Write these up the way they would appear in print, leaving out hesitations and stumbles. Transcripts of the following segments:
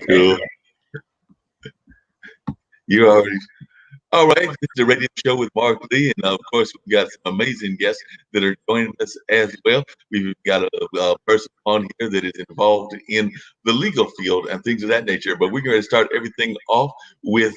Cool. You already. All right, this is the radio show with Mark Lee, and of course, we've got some amazing guests that are joining us as well. We've got a person on here that is involved in the legal field and things of that nature. But we're going to start everything off with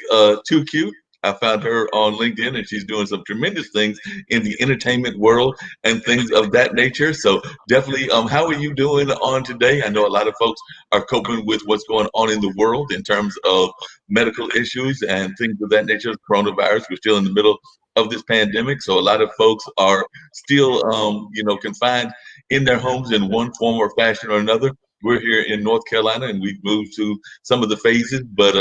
Too Cute. I found her on LinkedIn, and she's doing some tremendous things in the entertainment world and things of that nature. So definitely, how are you doing on today? I know a lot of folks are coping with what's going on in the world in terms of medical issues and things of that nature. Coronavirus, we're still in the middle of this pandemic, so a lot of folks are still, confined in their homes in one form or fashion or another. We're here in North Carolina, and we've moved to some of the phases, but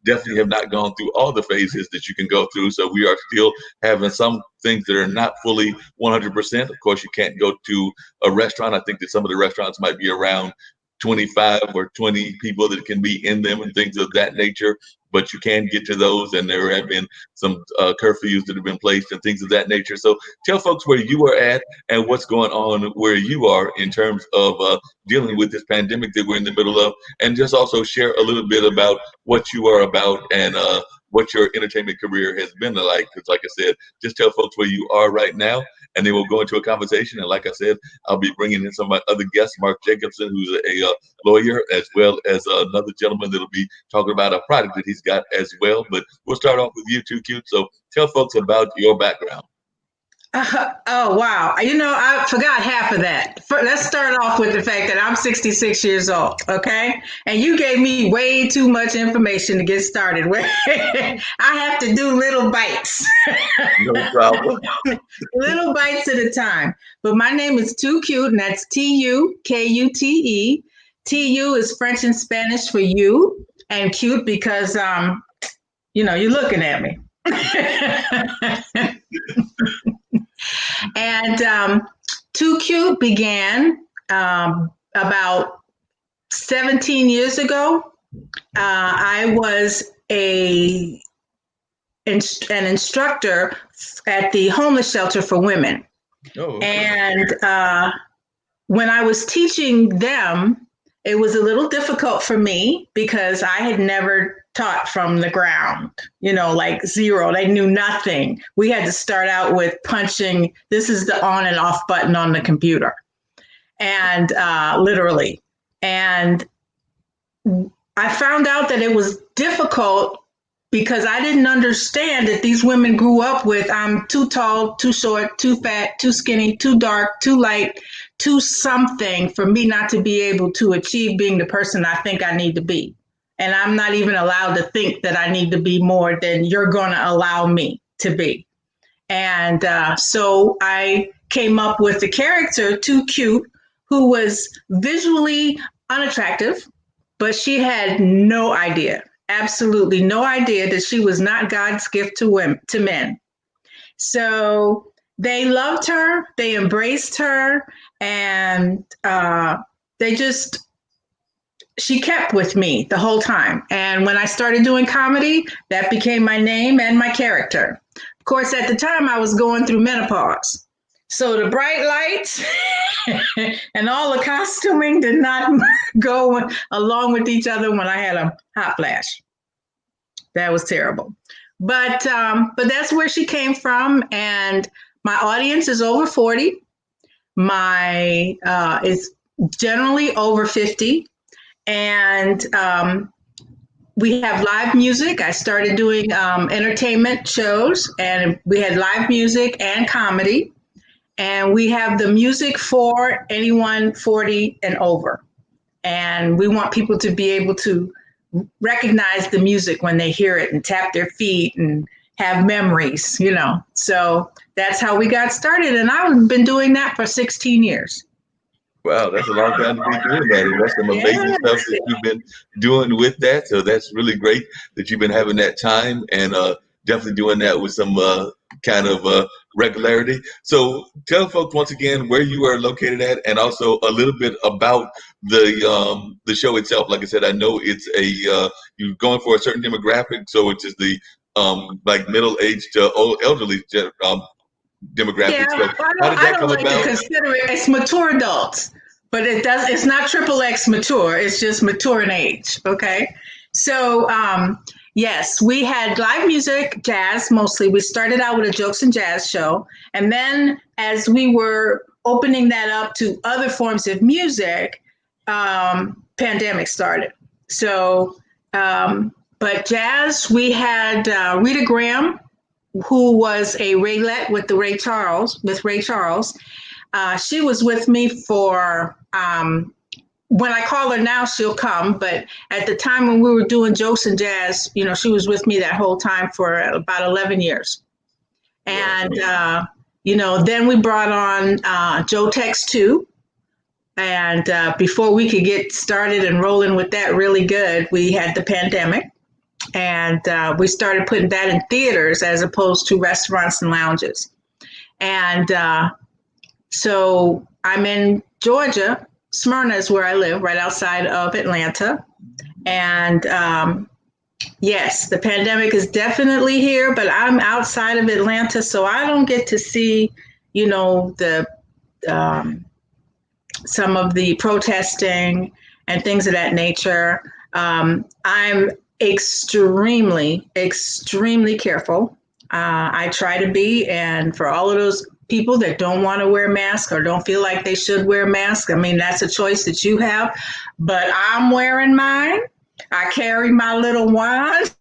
definitely have not gone through all the phases that you can go through. So we are still having some things that are not fully 100%. Of course, you can't go to a restaurant. I think that some of the restaurants might be around 25 or 20 people that can be in them and things of that nature, but you can get to those, and there have been some curfews that have been placed and things of that nature. So tell folks where you are at and what's going on where you are in terms of dealing with this pandemic that we're in the middle of, and just also share a little bit about what you are about and what your entertainment career has been like. Because like I said, just tell folks where you are right now, and then we'll go into a conversation. And like I said, I'll be bringing in some of my other guests, Mark Jacobsen, who's a lawyer, as well as another gentleman that'll be talking about a product that he's got as well. But we'll start off with you, Too Cute. So tell folks about your background. Oh, wow. I forgot half of that. Let's start off with the fact that I'm 66 years old, okay? And you gave me way too much information to get started with. I have to do little bites. No problem. Little bites at a time. But my name is Too Cute, and that's Tukute. Tu is French and Spanish for you, and cute because, you're looking at me. And Too Cute began about 17 years ago. I was an instructor at the homeless shelter for women. Oh, okay. And when I was teaching them, it was a little difficult for me because I had never taught from the ground, like zero. They knew nothing. We had to start out with punching. This is the on and off button on the computer, and literally. And I found out that it was difficult because I didn't understand that these women grew up with I'm too tall, too short, too fat, too skinny, too dark, too light, too something for me not to be able to achieve being the person I think I need to be. And I'm not even allowed to think that I need to be more than you're going to allow me to be. And so I came up with the character, Too Cute, who was visually unattractive, but she had no idea, absolutely no idea that she was not God's gift to men. So they loved her, they embraced her, and she kept with me the whole time. And when I started doing comedy, that became my name and my character. Of course, at the time, I was going through menopause. So the bright lights and all the costuming did not go along with each other when I had a hot flash. That was terrible. But that's where she came from. And my audience is over 40. My is generally over 50. And we have live music. I started doing entertainment shows, and we had live music and comedy. And we have the music for anyone 40 and over. And we want people to be able to recognize the music when they hear it and tap their feet and have memories, So that's how we got started. And I've been doing that for 16 years. Wow, that's a long time to be doing that. And that's some amazing stuff that you've been doing with that. So that's really great that you've been having that time and definitely doing that with some kind of regularity. So tell folks once again where you are located at, and also a little bit about the show itself. Like I said, I know it's you're going for a certain demographic, so it's just the like middle-aged to old elderly demographic. Yeah, so how did that come like about? to consider it. It's mature adults. but it's not triple X mature. It's just mature in age. Okay. So, yes, we had live music, jazz mostly. We started out with a jokes and jazz show. And then as we were opening that up to other forms of music, pandemic started. So, but jazz, we had Rita Graham, who was a Raylette with Ray Charles. She was with me for, when I call her now, she'll come. But at the time when we were doing jokes and jazz, she was with me that whole time for about 11 years. And, then we brought on Joe Tex too. And before we could get started and rolling with that really good, we had the pandemic. And we started putting that in theaters as opposed to restaurants and lounges. And so I'm in Georgia. Smyrna is where I live, right outside of Atlanta. And yes, the pandemic is definitely here, but I'm outside of Atlanta, so I don't get to see, the some of the protesting and things of that nature. I'm extremely, extremely careful. I try to be, and for all of those people that don't want to wear masks or don't feel like they should wear masks, I mean, that's a choice that you have, but I'm wearing mine. I carry my little wand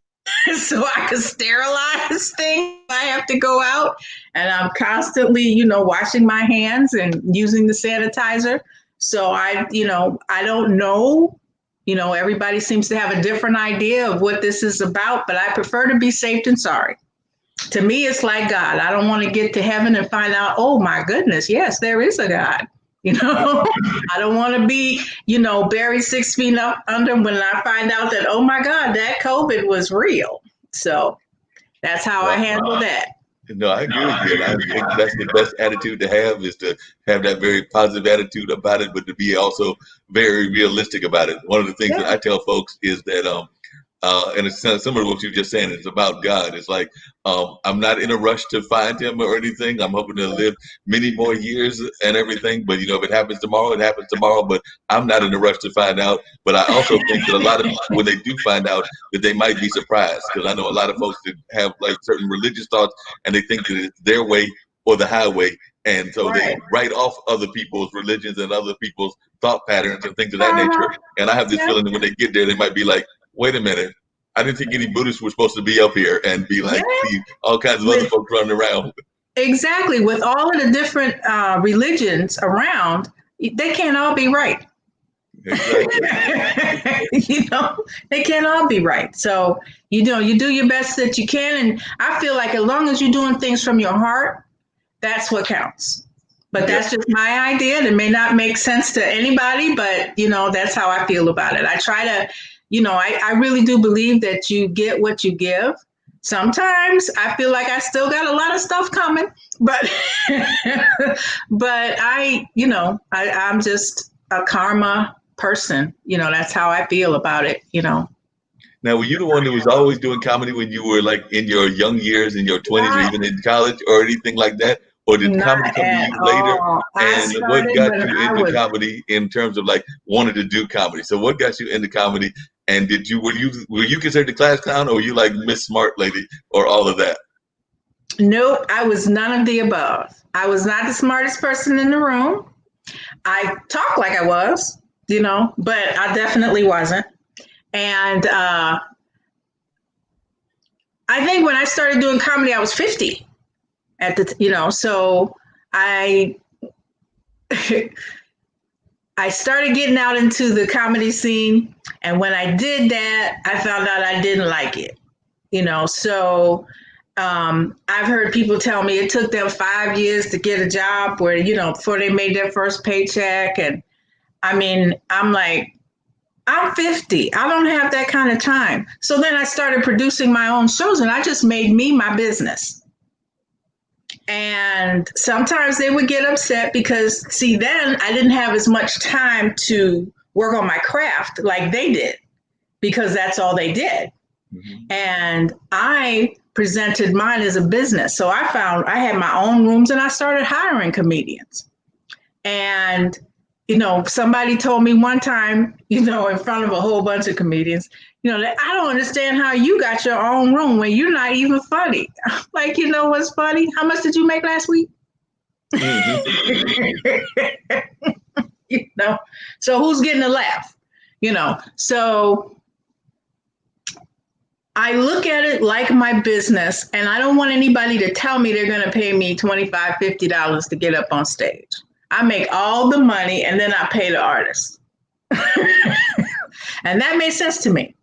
so I can sterilize things. I have to go out, and I'm constantly, washing my hands and using the sanitizer. So I don't know. Everybody seems to have a different idea of what this is about, but I prefer to be safe than sorry. To me, it's like God. I don't want to get to heaven and find out, oh my goodness, yes, there is a God. I don't want to be, buried 6 feet up under when I find out that, oh my God, that COVID was real. So that's how I handle that. No, I agree with you. And I think that's the best attitude to have, is to have that very positive attitude about it, but to be also very realistic about it. One of the things that I tell folks is that, and it's similar to what you were just saying, it's about God. It's like, I'm not in a rush to find him or anything. I'm hoping to live many more years and everything. But, if it happens tomorrow, it happens tomorrow. But I'm not in a rush to find out. But I also think that a lot of people, when they do find out, that they might be surprised. Because I know a lot of folks that have like certain religious thoughts, and they think that it's their way or the highway. And so they write off other people's religions and other people's thought patterns and things of that nature. And I have this feeling that when they get there, they might be like, wait a minute, I didn't think any Buddhists were supposed to be up here, and be like, see all kinds of other folks running around. Exactly. With all of the different religions around, they can't all be right. Exactly. They can't all be right. So, you do your best that you can. And I feel like as long as you're doing things from your heart, that's what counts. But that's just my idea. It may not make sense to anybody, but, that's how I feel about it. I try to, I really do believe that you get what you give. Sometimes I feel like I still got a lot of stuff coming, but but I'm just a karma person. That's how I feel about it. Now, were you the one that was always doing comedy when you were like in your young years, in your 20s, or even in college or anything like that? Or did comedy come to you later? And what got you into comedy in terms of like wanting to do comedy? So what got you into comedy? And were you considered the class clown, or were you like Miss Smart Lady, or all of that? Nope, I was none of the above. I was not the smartest person in the room. I talked like I was, but I definitely wasn't. And I think when I started doing comedy, I was 50 so I started getting out into the comedy scene. And when I did that, I found out I didn't like it, so I've heard people tell me it took them 5 years to get a job where, before they made their first paycheck. And I mean, I'm like, I'm 50. I don't have that kind of time. So then I started producing my own shows, and I just made me my business. And sometimes they would get upset because, see, then I didn't have as much time to work on my craft like they did, because that's all they did. Mm-hmm. And I presented mine as a business. So I found I had my own rooms, and I started hiring comedians. And Somebody told me one time, in front of a whole bunch of comedians, that I don't understand how you got your own room when you're not even funny. Like, what's funny? How much did you make last week? So who's getting a laugh? So I look at it like my business, and I don't want anybody to tell me they're going to pay me $25, $50 to get up on stage. I make all the money, and then I pay the artist. And that made sense to me.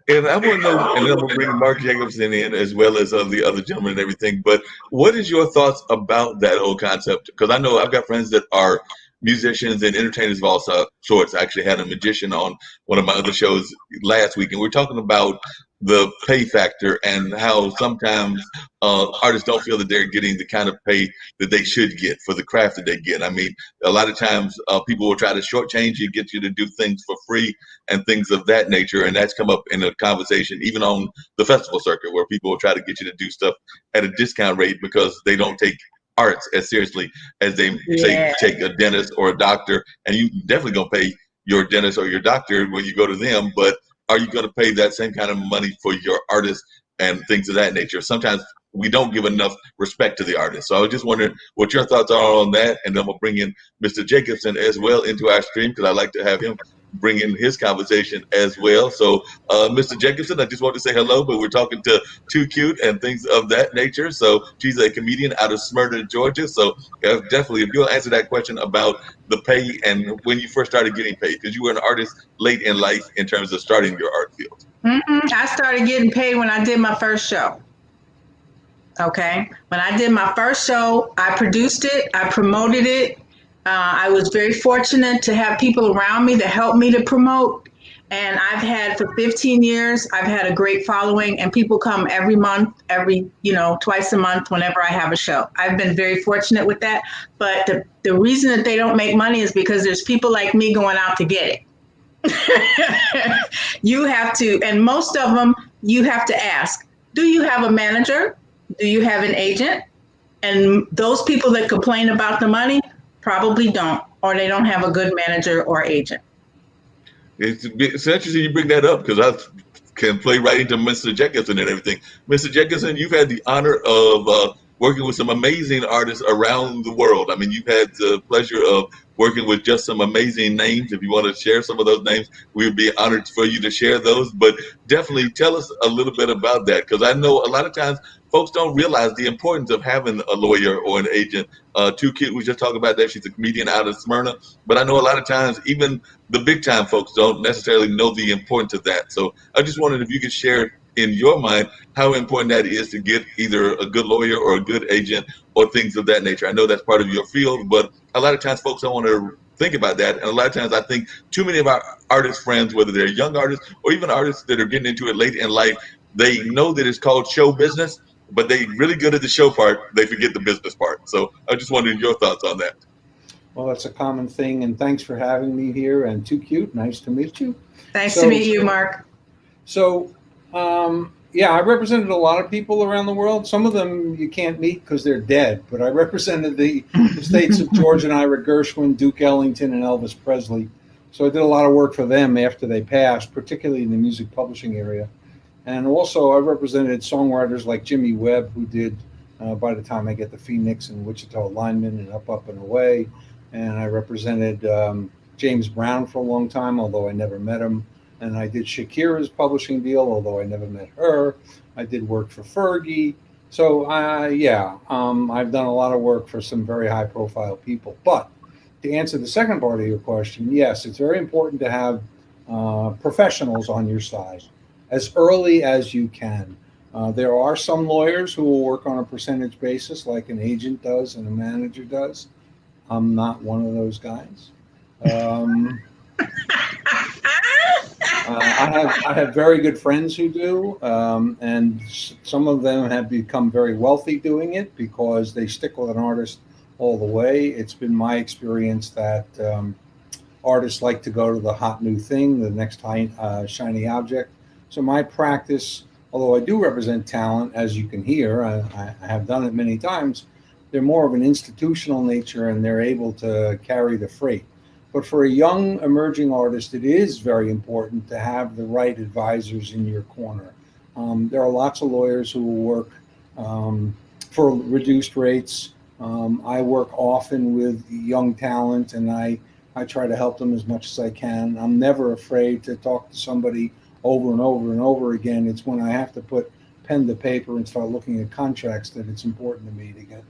And I want to know, and then we'll bring Mark Jacobsen in as well as the other gentlemen and everything. But what is your thoughts about that whole concept? Because I know I've got friends that are musicians and entertainers of all sorts. I actually had a magician on one of my other shows last week, and we're talking about the pay factor and how sometimes artists don't feel that they're getting the kind of pay that they should get for the craft that they get. I mean, a lot of times people will try to shortchange you, get you to do things for free and things of that nature. And that's come up in a conversation, even on the festival circuit, where people will try to get you to do stuff at a discount rate because they don't take arts as seriously as they say take a dentist or a doctor. And you definitely gonna pay your dentist or your doctor when you go to them, but are you going to pay that same kind of money for your artist and things of that nature? Sometimes we don't give enough respect to the artist. So I was just wondering what your thoughts are on that. And then we'll bring in Mr. Jacobsen as well into our stream, because I like to have him bring in his conversation as well. So Mr. Jacobsen, I just want to say hello, but we're talking to Too Cute and things of that nature. So she's a comedian out of Smyrna, Georgia. So definitely, if you'll answer that question about the pay and when you first started getting paid, because you were an artist late in life in terms of starting your art field. I started getting paid when I did my first show. Okay. When I did my first show, I produced it, I promoted it. I was very fortunate to have people around me that helped me to promote. And I've had for 15 years, I've had a great following, and people come every month, twice a month whenever I have a show. I've been very fortunate with that. But the reason that they don't make money is because there's people like me going out to get it. You have to, and most of them, you have to ask, do you have a manager? Do you have an agent? And those people that complain about the money probably don't, or they don't have a good manager or agent. It's interesting you bring that up, because I can play right into Mr. Jacobsen and everything. Mr. Jacobsen, you've had the honor of working with some amazing artists around the world. I mean, you've had the pleasure of working with just some amazing names. If you want to share some of those names, we would be honored for you to share those. But definitely tell us a little bit about that, because I know a lot of times folks don't realize the importance of having a lawyer or an agent. Too Cute was just talking about that. She's a comedian out of Smyrna. But I know a lot of times even the big time folks don't necessarily know the importance of that. So I just wondered if you could share in your mind how important that is to get either a good lawyer or a good agent or things of that nature. I know that's part of your field, but a lot of times folks don't want to think about that. And a lot of times I think too many of our artist friends, whether they're young artists or even artists that are getting into it late in life, they know that it's called show business, but they really good at the show part. They forget the business part. So I just wondered your thoughts on that. Well, that's a common thing, and thanks for having me here. And Too Cute, nice to meet you. Nice to meet you, Mark. So, yeah, I represented a lot of people around the world. Some of them you can't meet because they're dead, but I represented the states of George and Ira Gershwin, Duke Ellington, and Elvis Presley. So I did a lot of work for them after they passed, particularly in the music publishing area. And also I represented songwriters like Jimmy Webb, who did By the Time I Get to Phoenix and Wichita Lineman and Up, Up and Away. And I represented James Brown for a long time, although I never met him. And I did Shakira's publishing deal, although I never met her. I did work for Fergie. So, I've done a lot of work for some very high-profile people. But to answer the second part of your question, yes, it's very important to have professionals on your side as early as you can. There are some lawyers who will work on a percentage basis, like an agent does and a manager does. I'm not one of those guys. I have very good friends who do, and some of them have become very wealthy doing it because they stick with an artist all the way. It's been my experience that artists like to go to the hot new thing, the next shiny object. So my practice, although I do represent talent, as you can hear, I have done it many times, they're more of an institutional nature and they're able to carry the freight. But for a young emerging artist, it is very important to have the right advisors in your corner. There are lots of lawyers who will work for reduced rates. I work often with young talent, and I try to help them as much as I can. I'm never afraid to talk to somebody over and over and over again. It's when I have to put pen to paper and start looking at contracts that it's important to me to get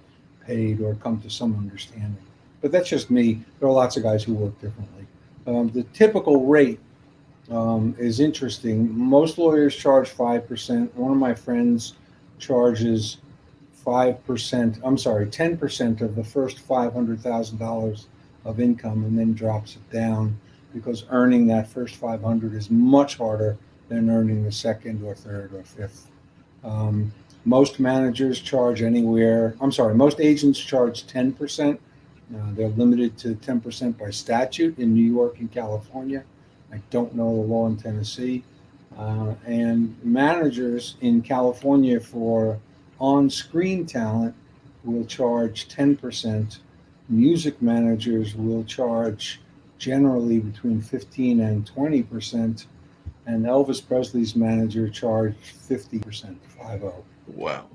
paid or come to some understanding. But that's just me. There are lots of guys who work differently. The typical rate is interesting. Most lawyers charge 5%. One of my friends charges 5%, I'm sorry, 10% of the first $500,000 of income and then drops it down because earning that first 500 is much harder than earning the second or third or fifth. Most managers charge most agents charge 10%. They're limited to 10% by statute in New York and California. I don't know the law in Tennessee. And managers in California for on-screen talent will charge 10%. Music managers will charge generally between 15 and 20%. And Elvis Presley's manager charged 50%, 50. Wow.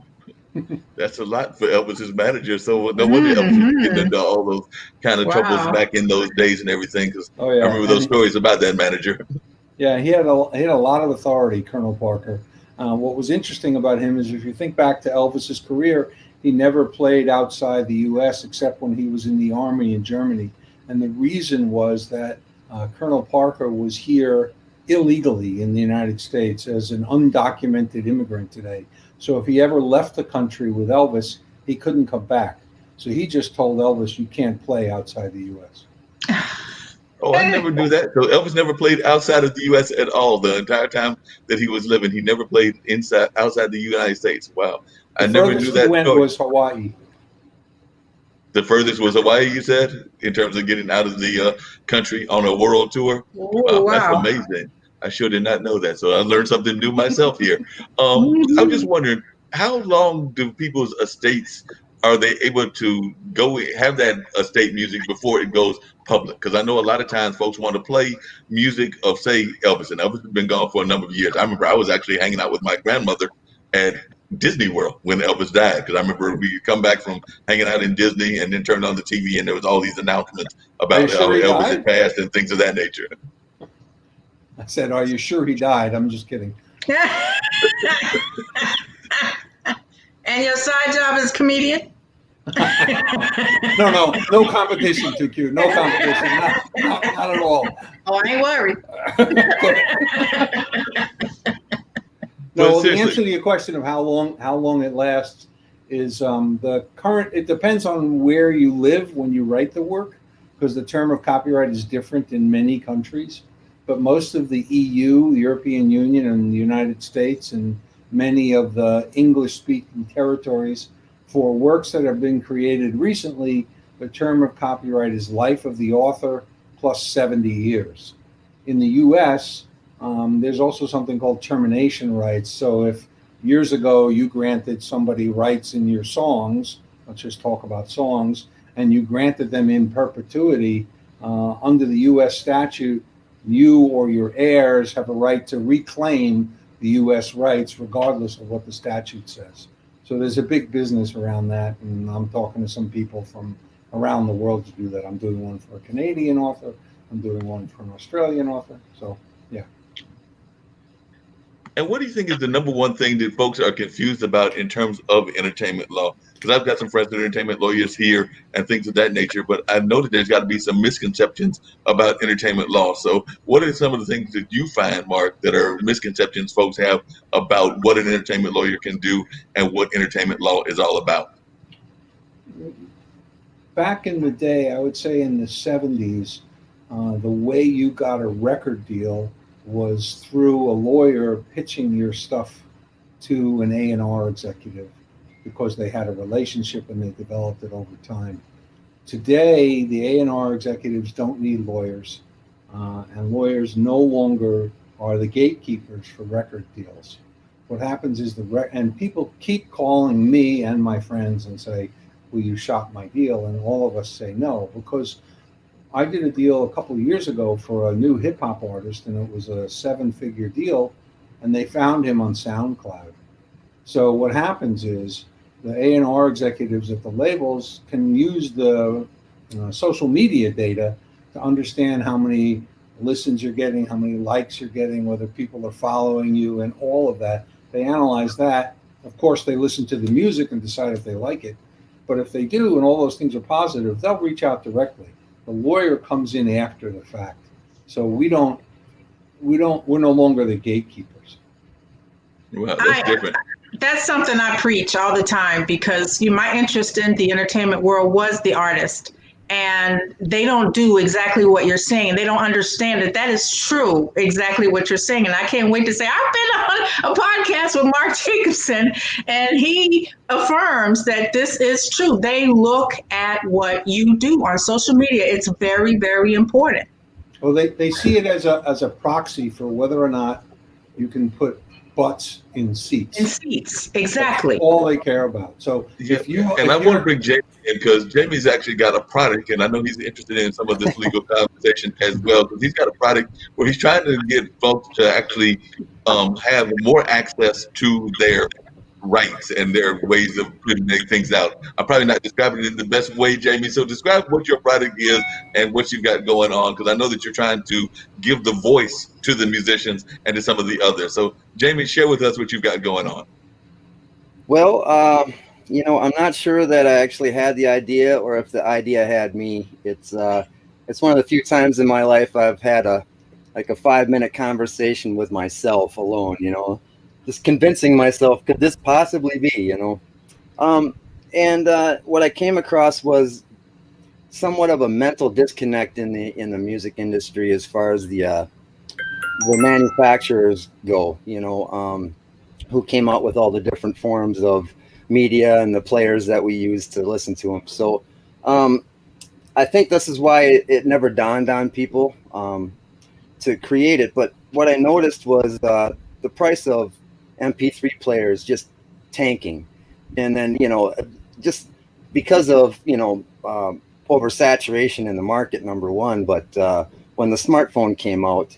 That's a lot for Elvis's manager. So no wonder Elvis was getting into all those kind of troubles Wow. back in those days and everything. Because Oh yeah, I remember those stories about that manager. yeah, he had a lot of authority, Colonel Parker. What was interesting about him is if you think back to Elvis's career, he never played outside the U.S. except when he was in the Army in Germany. And the reason was that Colonel Parker was here illegally in the United States as an undocumented immigrant today. So if he ever left the country with Elvis, he couldn't come back. So he just told Elvis, you can't play outside the U.S. Oh, I never knew that. So Elvis never played outside of the U.S. at all. The entire time that he was living, he never played outside the United States. Wow, The I never knew furthest he that went story. was Hawaii. The furthest was Hawaii, you said, in terms of getting out of the country on a world tour. Oh, Wow, that's wow. amazing. I sure did not know that. So I learned something new myself here. I'm just wondering, how long do people's estates are they able to go have that estate music before it goes public? Because I know a lot of times folks want to play music of, say, Elvis, and Elvis has been gone for a number of years. I remember I was actually hanging out with my grandmother at Disney World when Elvis died, because I remember we come back from hanging out in Disney and then turned on the TV and there was all these announcements Are you about how sure he Elvis had died? passed and things of that nature. I said, are you sure he died? I'm just kidding. And your side job is comedian? No competition, 2Q. No competition. Not at all. Oh, I ain't worried. No, the answer to your question of how long it lasts is the current. It depends on where you live when you write the work, because the term of copyright is different in many countries. But most of the EU, the European Union, and the United States, and many of the English-speaking territories, for works that have been created recently, the term of copyright is life of the author plus 70 years. In the U.S., there's also something called termination rights. So if years ago you granted somebody rights in your songs, let's just talk about songs, and you granted them in perpetuity, under the U.S. statute, you or your heirs have a right to reclaim the U.S. rights regardless of what the statute says. So there's a big business around that, and I'm talking to some people from around the world to do that. I'm doing one for a Canadian author. I'm doing one for an Australian author. So, yeah. And what do you think is the number one thing that folks are confused about in terms of entertainment law? Because I've got some friends that are entertainment lawyers here and things of that nature, but I know that there's got to be some misconceptions about entertainment law. So what are some of the things that you find, Mark, that are misconceptions folks have about what an entertainment lawyer can do and what entertainment law is all about? Back in the day, I would say in the 70s, the way you got a record deal was through a lawyer pitching your stuff to an A&R executive because they had a relationship and they developed it over time. Today, the A&R executives don't need lawyers, and lawyers no longer are the gatekeepers for record deals. What happens is and people keep calling me and my friends and say, will you shop my deal? And all of us say no, because I did a deal a couple of years ago for a new hip hop artist, and it was a 7-figure deal, and they found him on SoundCloud. So what happens is the A&R executives at the labels can use the social media data to understand how many listens you're getting, how many likes you're getting, whether people are following you, and all of that. They analyze that. Of course, they listen to the music and decide if they like it. But if they do, and all those things are positive, they'll reach out directly. The lawyer comes in after the fact. So we're no longer the gatekeepers. Well, that's different. That's something I preach all the time, because my interest in the entertainment world was the artist. And they don't do exactly what you're saying. They don't understand that is true, exactly what you're saying. And I can't wait to say, I've been on a podcast with Mark Jacobsen, and he affirms that this is true. They look at what you do on social media. It's very, very important. Well, they see it as a proxy for whether or not you can put butts in seats. In seats, exactly. That's all they care about. So I want to bring Jamie in, because Jamie's actually got a product, and I know he's interested in some of this legal conversation as well, because he's got a product where he's trying to get folks to actually have more access to their rights and their ways of putting things out. I'm probably not describing it in the best way, Jamie. So describe what your product is and what you've got going on, because I know that you're trying to give the voice to the musicians and to some of the others. So Jamie, share with us what you've got going on. Well, I'm not sure that I actually had the idea or if the idea had me. It's one of the few times in my life I've had a 5-minute conversation with myself alone, just convincing myself, could this possibly be, and what I came across was somewhat of a mental disconnect in the music industry as far as the manufacturers go, who came out with all the different forms of media and the players that we use to listen to them. So I think this is why it never dawned on people to create it. But what I noticed was the price of MP3 players just tanking. And then, just because of, oversaturation in the market, number one. But when the smartphone came out,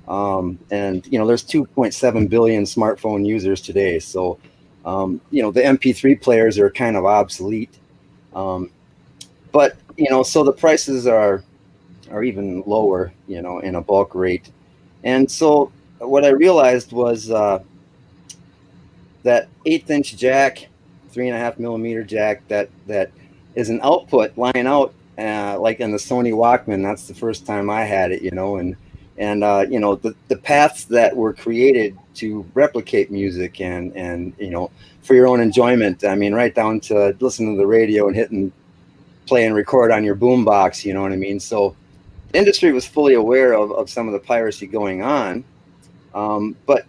and, there's 2.7 billion smartphone users today. So, the MP3 players are kind of obsolete. But, so the prices are even lower, in a bulk rate. And so what I realized was that 1/8" jack, 3.5 millimeter jack, that is an output lying out like in the Sony Walkman. That's the first time I had it, and the paths that were created to replicate music and for your own enjoyment. I mean, right down to listening to the radio and hitting play and record on your boombox. You know what I mean? So the industry was fully aware of some of the piracy going on, but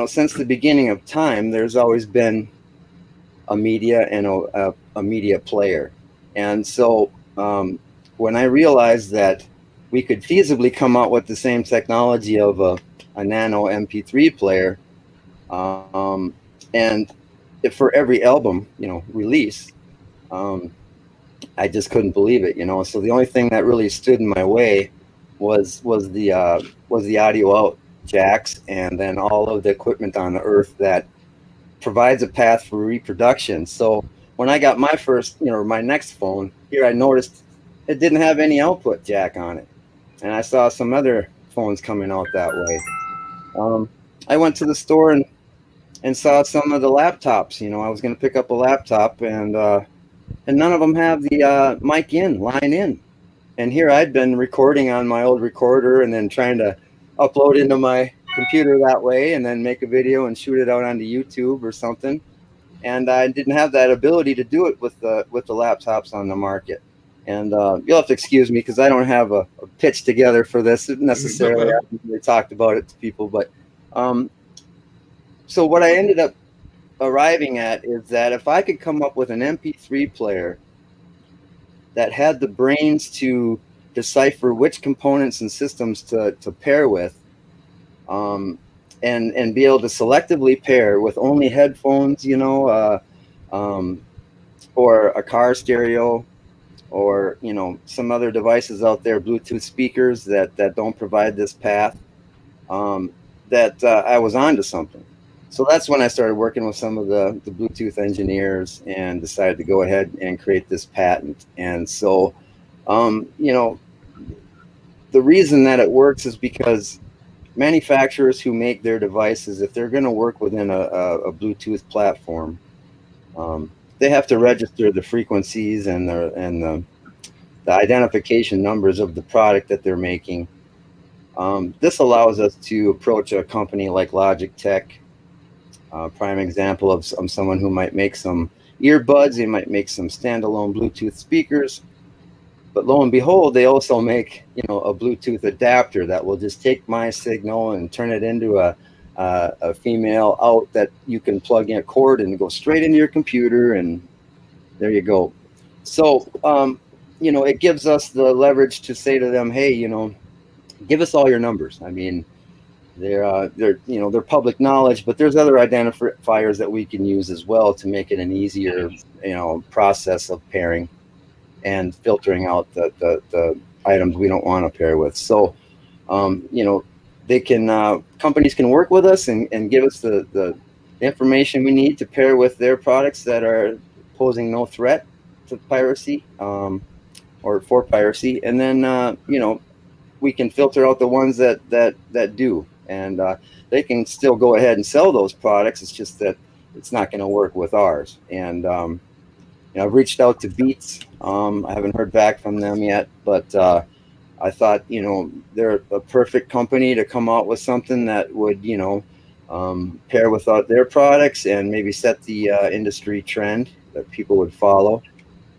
since the beginning of time, there's always been a media and a media player. And so when I realized that we could feasibly come out with the same technology of a nano MP3 player, and if for every album, release, I just couldn't believe it, So the only thing that really stood in my way was the audio out jacks, and then all of the equipment on the earth that provides a path for reproduction. So when I got my first, my next phone here, I noticed it didn't have any output jack on it, and I saw some other phones coming out that way. I went to the store and saw some of the laptops. I was going to pick up a laptop, and none of them have the mic line in. And here I'd been recording on my old recorder and then trying to upload into my computer that way and then make a video and shoot it out onto YouTube or something. And I didn't have that ability to do it with the laptops on the market. And you'll have to excuse me because I don't have a pitch together for this necessarily. I haven't really talked about it to people. But so what I ended up arriving at is that if I could come up with an MP3 player that had the brains to decipher which components and systems to pair with, and be able to selectively pair with only headphones, or a car stereo, or some other devices out there, Bluetooth speakers that don't provide this path, that I was onto something. So that's when I started working with some of the Bluetooth engineers and decided to go ahead and create this patent. And so, the reason that it works is because manufacturers who make their devices, if they're going to work within a Bluetooth platform, they have to register the frequencies and the identification numbers of the product that they're making. This allows us to approach a company like Logitech, prime example of someone who might make some earbuds, they might make some standalone Bluetooth speakers, but lo and behold, they also make a Bluetooth adapter that will just take my signal and turn it into a female out that you can plug in a cord and go straight into your computer, and there you go. So it gives us the leverage to say to them, hey, give us all your numbers. I mean, they're public knowledge, but there's other identifiers that we can use as well to make it an easier process of pairing and filtering out the items we don't want to pair with. So they can companies can work with us and give us the information we need to pair with their products that are posing no threat to piracy, or for piracy, and then we can filter out the ones that do, and they can still go ahead and sell those products. It's just that it's not going to work with ours. And I've reached out to Beats. I haven't heard back from them yet, but I thought they're a perfect company to come out with something that would pair with their products and maybe set the industry trend that people would follow.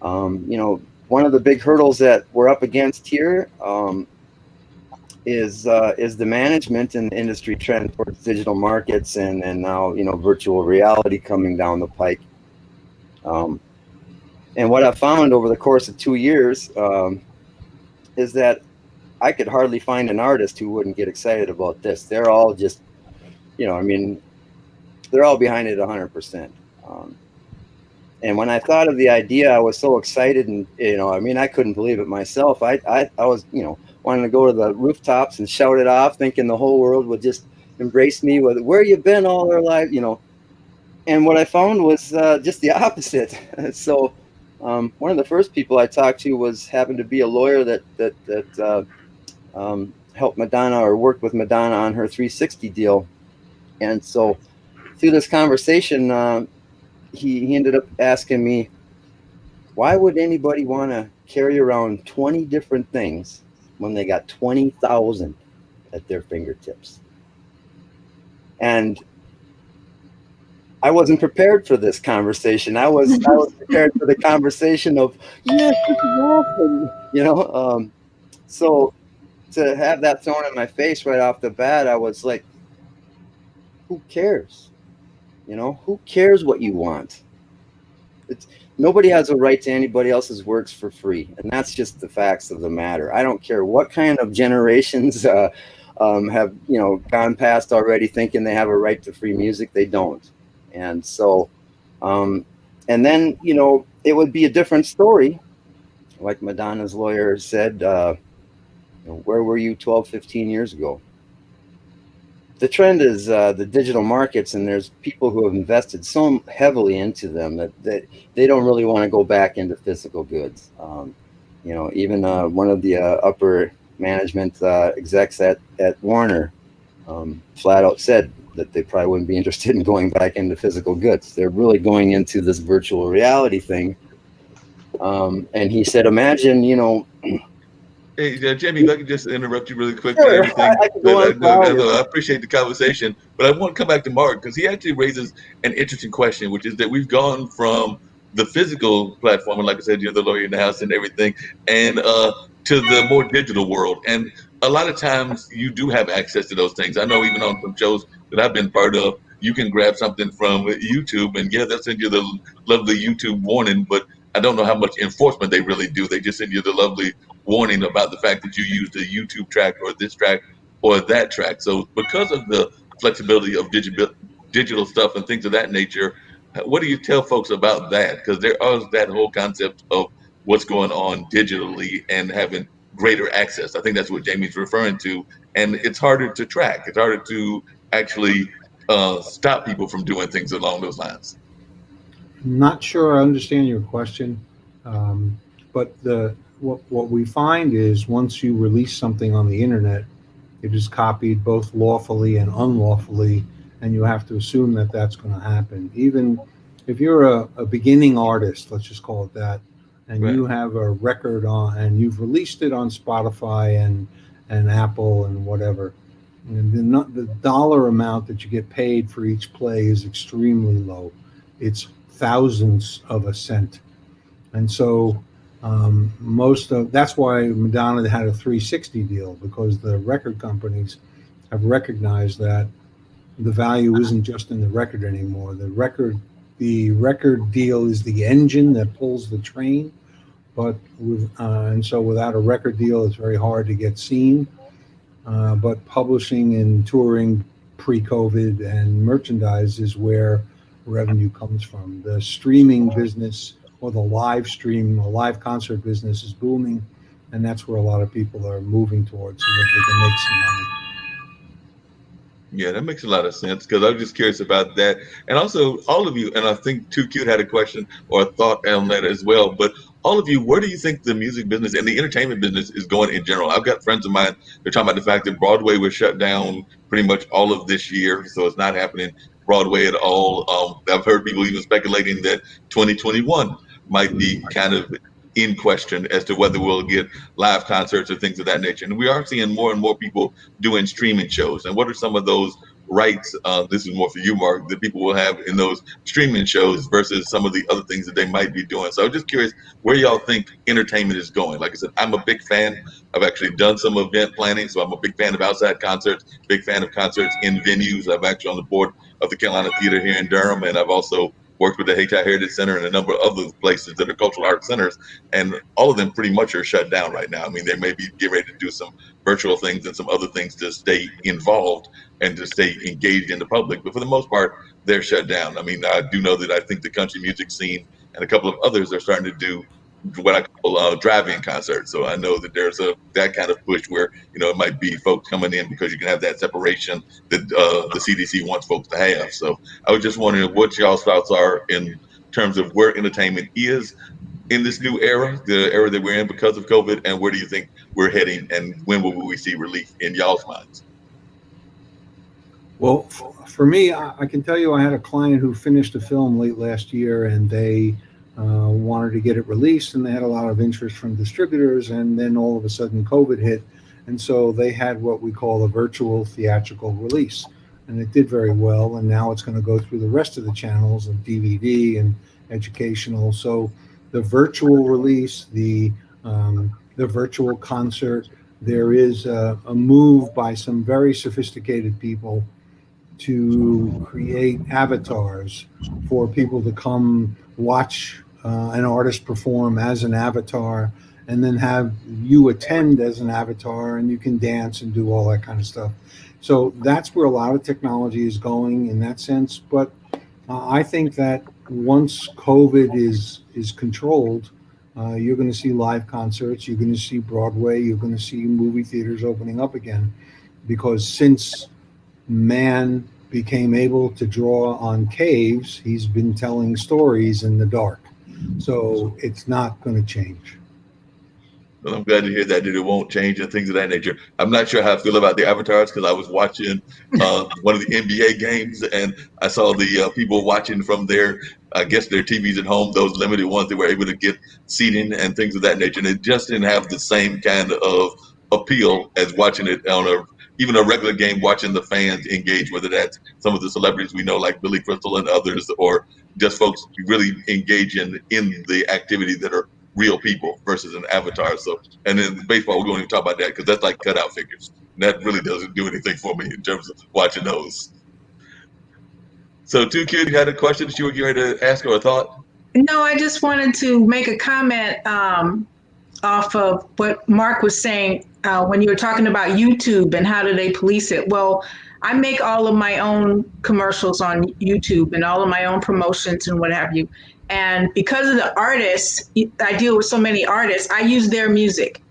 One of the big hurdles that we're up against here is the management and the industry trend towards digital markets, and now virtual reality coming down the pike. And what I found over the course of 2 years is that I could hardly find an artist who wouldn't get excited about this. They're all just, they're all behind it 100%. And when I thought of the idea, I was so excited, and I couldn't believe it myself. I was wanting to go to the rooftops and shout it off, thinking the whole world would just embrace me with "Where you been all our life," And what I found was just the opposite. So one of the first people I talked to happened to be a lawyer that helped Madonna, or worked with Madonna on her 360 deal. And so through this conversation, he ended up asking me, why would anybody want to carry around 20 different things when they got 20,000 at their fingertips? And I wasn't prepared for this conversation. I was prepared for the conversation of, yes, this is awesome, So to have that thrown in my face right off the bat, I was like, who cares? Who cares what you want? Nobody has a right to anybody else's works for free, and that's just the facts of the matter. I don't care what kind of generations have gone past already thinking they have a right to free music. They don't. And so, and then, it would be a different story. Like Madonna's lawyer said, where were you 12, 15 years ago? The trend is the digital markets, and there's people who have invested so heavily into them that they don't really want to go back into physical goods. Even one of the upper management execs at Warner flat out said that they probably wouldn't be interested in going back into physical goods. They're really going into this virtual reality thing. And he said, imagine, Hey, Jamie, if I could just interrupt you really quick. Sure, and everything. I I appreciate the conversation, but I want to come back to Mark, because he actually raises an interesting question, which is that we've gone from the physical platform, and like I said, you're the lawyer in the house and everything, and to the more digital world. And a lot of times you do have access to those things. I know even on some shows that I've been part of, you can grab something from YouTube, and they'll send you the lovely YouTube warning, but I don't know how much enforcement they really do. They just send you the lovely warning about the fact that you used a YouTube track or this track or that track. So because of the flexibility of digital stuff and things of that nature, What do you tell folks about that? Because there is that whole concept of what's going on digitally and having greater access. I think that's what Jamie's referring to, and it's harder to track. It's harder to actually stop people from doing things along those lines. Not sure I understand your question, um, but what we find is once you release something on the internet, it is copied both lawfully and unlawfully, and you have to assume that that's going to happen. Even if you're a beginning artist, let's just call it that, and Right. you have a record on and you've released it on Spotify and Apple and whatever, and the dollar amount that you get paid for each play is extremely low. It's thousands of a cent. And so most of that's why Madonna had a 360 deal, because the record companies have recognized that the value isn't just in the record anymore. The record deal is the engine that pulls the train, but and so without a record deal, it's very hard to get seen. But publishing and touring pre-COVID and merchandise is where revenue comes from. The streaming business or the live stream or live concert business is booming, and that's where a lot of people are moving towards so that they can make some money. Yeah, that makes a lot of sense because I was just curious about that. And also, all of you, and I think Too Cute had a question or a thought on that as well. But all of you, where do you think the music business and the entertainment business is going in general? I've got friends of mine, they're talking about the fact that Broadway was shut down pretty much all of this year. So it's not happening Broadway at all. I've heard people even speculating that 2021 might be kind of in question as to whether we'll get live concerts or things of that nature. And we are seeing more and more people doing streaming shows. And what are some of those rights? This is more for you, Mark, that people will have in those streaming shows versus some of the other things that they might be doing. So I'm just curious where y'all think entertainment is going. Like I said, I'm a big fan. I've actually done some event planning, so I'm a big fan of outside concerts, big fan of concerts in venues. I'm actually on the board of the Carolina Theater here in Durham, and I've also worked with the Hayti Heritage Center and a number of other places that are cultural arts centers, and all of them pretty much are shut down right now. I mean, they may be getting ready to do some virtual things and some other things to stay involved and to stay engaged in the public. But for the most part, they're shut down. I mean, I do know that I think the country music scene and a couple of others are starting to do what I call drive-in concerts. So I know that there's that kind of push where it might be folks coming in because you can have that separation that the CDC wants folks to have. So I was just wondering what y'all's thoughts are in terms of where entertainment is in this new era, the era that we're in because of COVID, and where do you think we're heading, and when will we see relief in y'all's minds? Well, for me, I can tell you I had a client who finished a film late last year, and they wanted to get it released, and they had a lot of interest from distributors, and then all of a sudden COVID hit, and so they had what we call a virtual theatrical release, and it did very well, and now it's going to go through the rest of the channels of DVD and educational. So the virtual release, the virtual concert, there is a move by some very sophisticated people to create avatars for people to come watch an artist perform as an avatar, and then have you attend as an avatar, and you can dance and do all that kind of stuff. So that's where a lot of technology is going in that sense. But I think that once COVID is controlled, you're going to see live concerts, you're going to see Broadway, you're going to see movie theaters opening up again, because since man became able to draw on caves, he's been telling stories in the dark. So it's not going to change. Well, I'm glad to hear that it won't change and things of that nature. I'm not sure how I feel about the avatars because I was watching one of the NBA games and I saw the people watching from their, I guess, their TVs at home, those limited ones that were able to get seating and things of that nature. And it just didn't have the same kind of appeal as watching it on even a regular game, watching the fans engage, whether that's some of the celebrities we know like Billy Crystal and others, or just folks really engaging in the activity that are real people versus an avatar. So, and then baseball, we won't even talk about that because that's like cutout figures. And that really doesn't do anything for me in terms of watching those. So, Two Kid, you had a question that you were getting ready to ask or a thought? No, I just wanted to make a comment off of what Mark was saying when you were talking about YouTube and how do they police it. Well, I make all of my own commercials on YouTube and all of my own promotions and what have you. And because of the artists, I deal with so many artists, I use their music.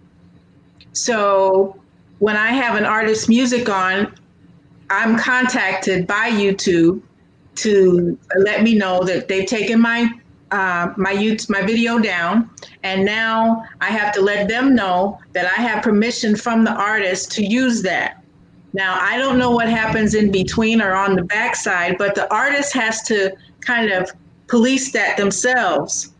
So when I have an artist's music on, I'm contacted by YouTube to let me know that they've taken my video down, and now I have to let them know that I have permission from the artist to use that. Now I don't know what happens in between or on the backside, but the artist has to kind of police that themselves,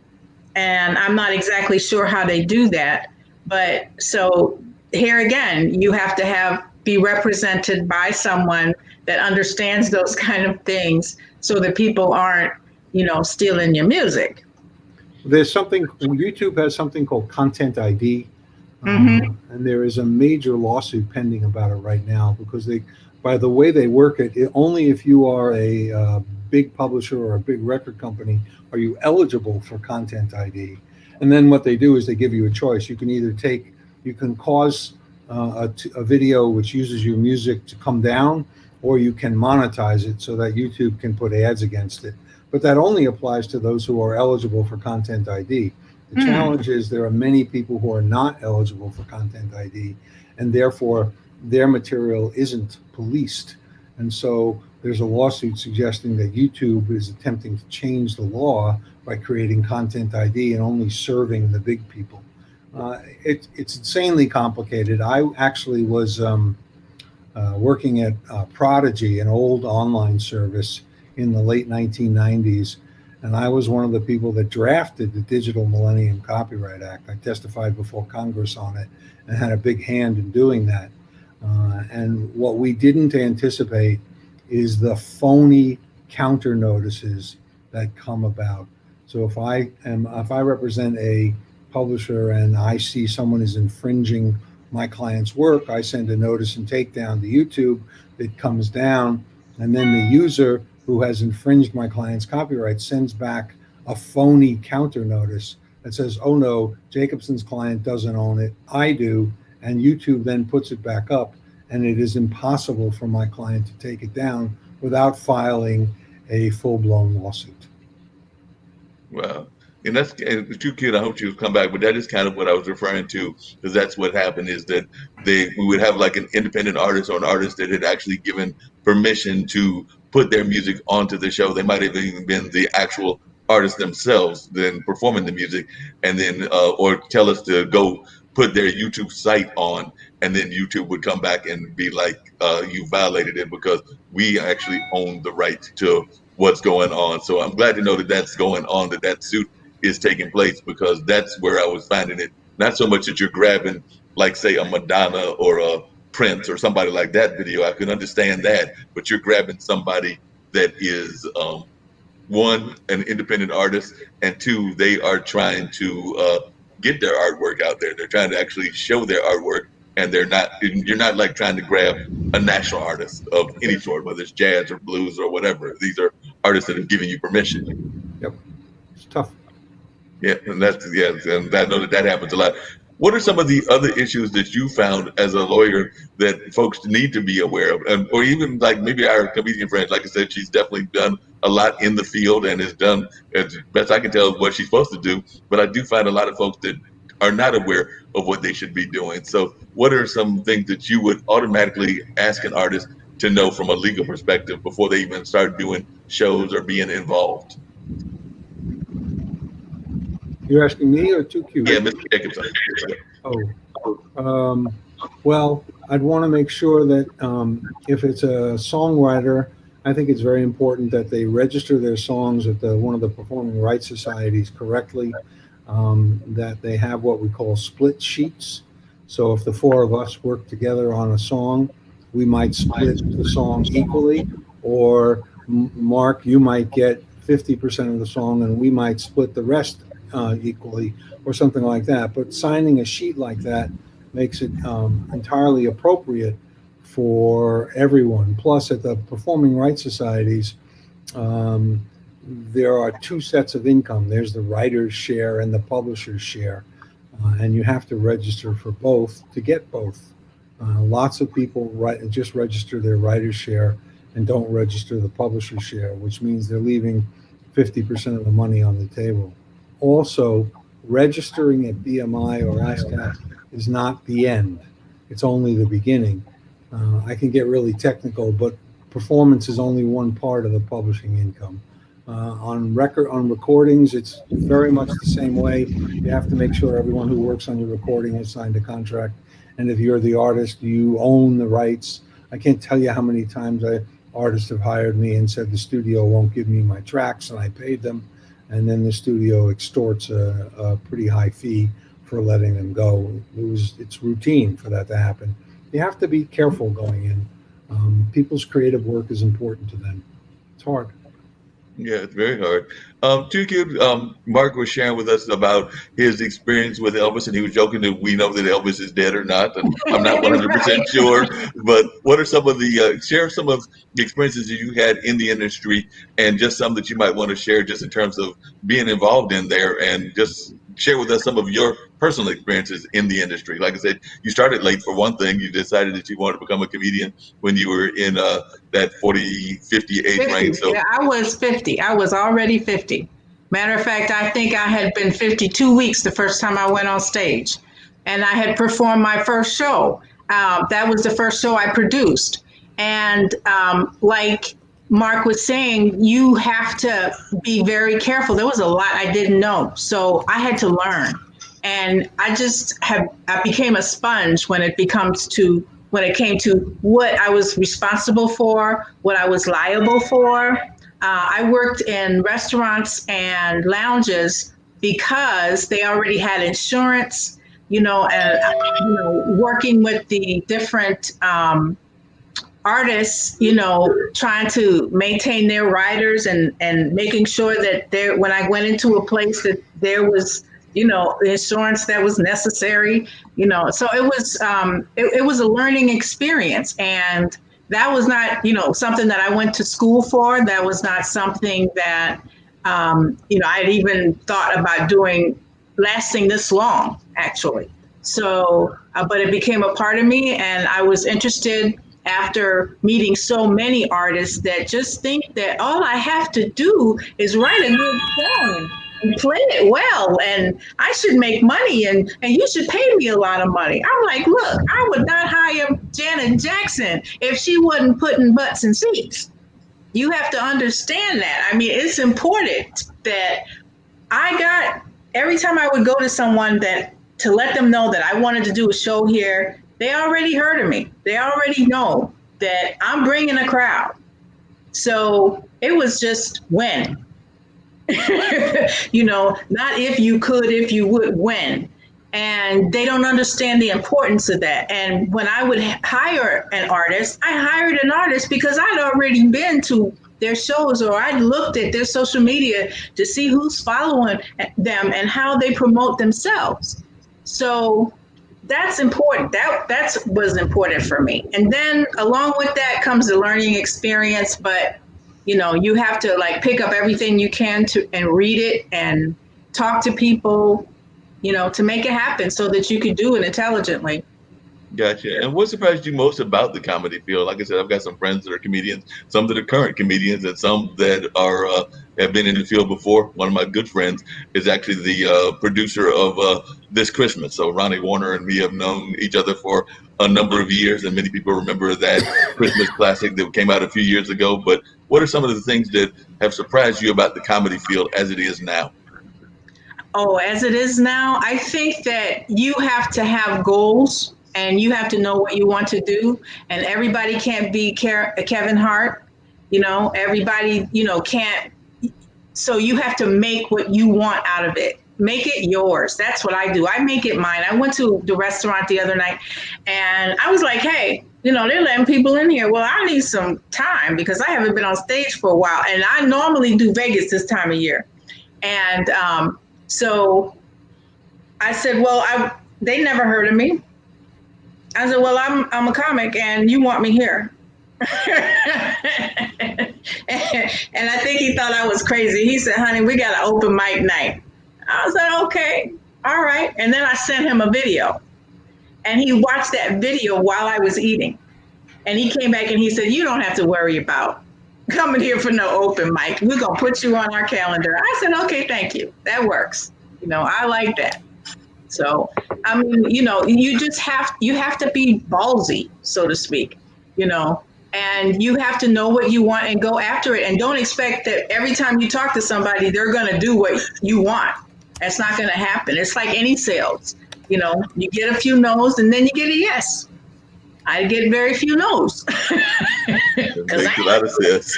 and I'm not exactly sure how they do that. But so here again, you have to be represented by someone that understands those kind of things, so that people aren't, stealing your music. There's something, YouTube has something called Content ID, and there is a major lawsuit pending about it right now because by the way they work it, only if you are a big publisher or a big record company are you eligible for Content ID. And then what they do is they give you a choice. You can cause a video which uses your music to come down, or you can monetize it so that YouTube can put ads against it. But that only applies to those who are eligible for Content ID. The challenge is there are many people who are not eligible for Content ID, and therefore their material isn't policed. And so there's a lawsuit suggesting that YouTube is attempting to change the law by creating Content ID and only serving the big people. It's insanely complicated. I actually was working at Prodigy, an old online service in the late 1990s. And I was one of the people that drafted the Digital Millennium Copyright Act. I testified before Congress on it and had a big hand in doing that. And what we didn't anticipate is the phony counter notices that come about. So if I represent a publisher and I see someone is infringing my client's work, I send a notice and takedown to YouTube. It comes down, and then the user who has infringed my client's copyright sends back a phony counter notice that says, oh no, Jacobsen's client doesn't own it, I do, and YouTube then puts it back up, and it is impossible for my client to take it down without filing a full-blown lawsuit. Wow. And that's too cute. I hope you come back, but that is kind of what I was referring to, because that's what happened is that we would have like an independent artist or an artist that had actually given permission to put their music onto the show. They might have even been the actual artists themselves then performing the music, and then or tell us to go put their YouTube site on, and then YouTube would come back and be like, you violated it because we actually own the right to what's going on. So I'm glad to know that that's going on, that suit is taking place, because that's where I was finding it. Not so much that you're grabbing, like, say, a Madonna or a Prince or somebody like that video. I can understand that, but you're grabbing somebody that is, one, an independent artist, and two, they are trying to get their artwork out there. They're trying to actually show their artwork, and you're not like trying to grab a national artist of any sort, whether it's jazz or blues or whatever. These are artists that have given you permission. Yep, it's tough. Yeah, and and I know that happens a lot. What are some of the other issues that you found as a lawyer that folks need to be aware of? Or even like maybe our comedian friend, like I said, she's definitely done a lot in the field and has done, as best I can tell, what she's supposed to do. But I do find a lot of folks that are not aware of what they should be doing. So what are some things that you would automatically ask an artist to know from a legal perspective before they even start doing shows or being involved? You're asking me or 2Q? Yeah, Mr. Jacobsen. Well, I'd want to make sure that if it's a songwriter, I think it's very important that they register their songs at one of the performing rights societies correctly, that they have what we call split sheets. So if the four of us work together on a song, we might split the song equally, or Mark, you might get 50% of the song and we might split the rest equally, or something like that. But signing a sheet like that makes it entirely appropriate for everyone. Plus, at the performing rights societies, there are two sets of income. There's the writer's share and the publisher's share, and you have to register for both to get both. Lots of people just register their writer's share and don't register the publisher's share, which means they're leaving 50% of the money on the table. Also, registering at BMI or ASCAP is not the end. It's only the beginning. I can get really technical, but performance is only one part of the publishing income. On recordings, it's very much the same way. You have to make sure everyone who works on your recording has signed a contract. And if you're the artist, you own the rights. I can't tell you how many times artists have hired me and said the studio won't give me my tracks, and I paid them. And then the studio extorts a pretty high fee for letting them go. It's routine for that to happen. You have to be careful going in. People's creative work is important to them. It's hard. Yeah, it's very hard. Mark was sharing with us about his experience with Elvis, and he was joking that we know that Elvis is dead or not, and I'm not 100% sure. But what are some of the share some of the experiences that you had in the industry, and just some that you might want to share, just in terms of being involved in there, and just share with us some of your personal experiences in the industry. Like I said, you started late for one thing. You decided that you wanted to become a comedian when you were in that 40, 50 age 50. range. So Yeah, I was 50. I was already 50. Matter of fact, I think I had been 52 weeks the first time I went on stage. And I had performed my first show. That was the first show I produced. And like Mark was saying, you have to be very careful. There was a lot I didn't know. So I had to learn. And I became a sponge when it came to what I was responsible for, what I was liable for. I worked in restaurants and lounges because they already had insurance, and working with the different artists, trying to maintain their writers and making sure that when I went into a place that there was, the insurance that was necessary, so it was, it was a learning experience. And that was not, something that I went to school for. That was not something that, I had even thought about doing, lasting this long, actually. So, but it became a part of me, and I was interested after meeting so many artists that just think that all I have to do is write a good song and play it well, and I should make money, and you should pay me a lot of money. I'm like, look, I would not hire Janet Jackson if she wasn't putting butts in seats. You have to understand that. I mean, it's important that every time I would go to someone to let them know that I wanted to do a show here, they already heard of me. They already know that I'm bringing a crowd. So it was just when. Not if you could, if you would, when. And they don't understand the importance of that. And when I would hire an artist, I hired an artist because I'd already been to their shows, or I'd looked at their social media to see who's following them and how they promote themselves. So that's important. That was important for me. And then along with that comes the learning experience. But you have to pick up everything you can and read it and talk to people, to make it happen so that you could do it intelligently. Gotcha. And what surprised you most about the comedy field? Like I said, I've got some friends that are comedians, some that are current comedians, and some that are have been in the field before. One of my good friends is actually the producer of This Christmas. So Ronnie Warner and me have known each other for a number of years, and many people remember that Christmas classic that came out a few years ago. But what are some of the things that have surprised you about the comedy field as it is now? Oh, as it is now, I think that you have to have goals. And you have to know what you want to do. And everybody can't be Kevin Hart. Everybody, can't. So you have to make what you want out of it. Make it yours. That's what I do. I make it mine. I went to the restaurant the other night and I was like, hey, they're letting people in here. Well, I need some time because I haven't been on stage for a while. And I normally do Vegas this time of year. And so I said, well, they never heard of me. I said, well, I'm a comic and you want me here. And I think he thought I was crazy. He said, honey, we got an open mic night. I was like, okay, all right. And then I sent him a video. And he watched that video while I was eating. And he came back and he said, "You don't have to worry about coming here for no open mic. We're going to put you on our calendar." I said, "Okay, thank you. That works." I like that. So, I mean, you have to be ballsy, so to speak, and you have to know what you want and go after it. And don't expect that every time you talk to somebody, they're going to do what you want. That's not going to happen. It's like any sales. You get a few no's and then you get a yes. I get very few no's. It makes a lot of sense.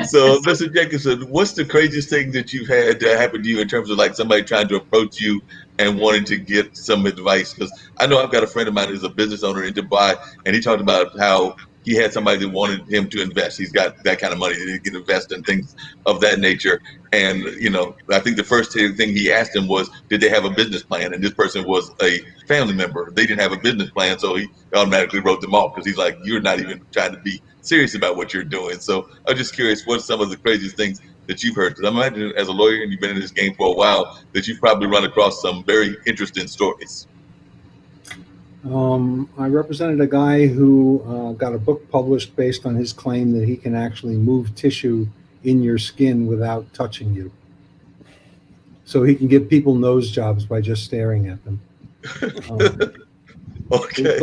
So, Mr. Jacobsen, what's the craziest thing that you've had that happened to you in terms of like somebody trying to approach you and wanting to get some advice? Because I know I've got a friend of mine who's a business owner in Dubai, and he talked about how he had somebody that wanted him to invest. He's got that kind of money that he can invest in things of that nature. And, I think the first thing he asked him was, did they have a business plan? And this person was a family member. They didn't have a business plan, so he automatically wrote them off because he's like, you're not even trying to be serious about what you're doing. So I'm just curious, what's some of the craziest things that you've heard? Because I imagine as a lawyer and you've been in this game for a while, that you've probably run across some very interesting stories. I represented a guy who got a book published based on his claim that he can actually move tissue in your skin without touching you. So he can give people nose jobs by just staring at them. Okay.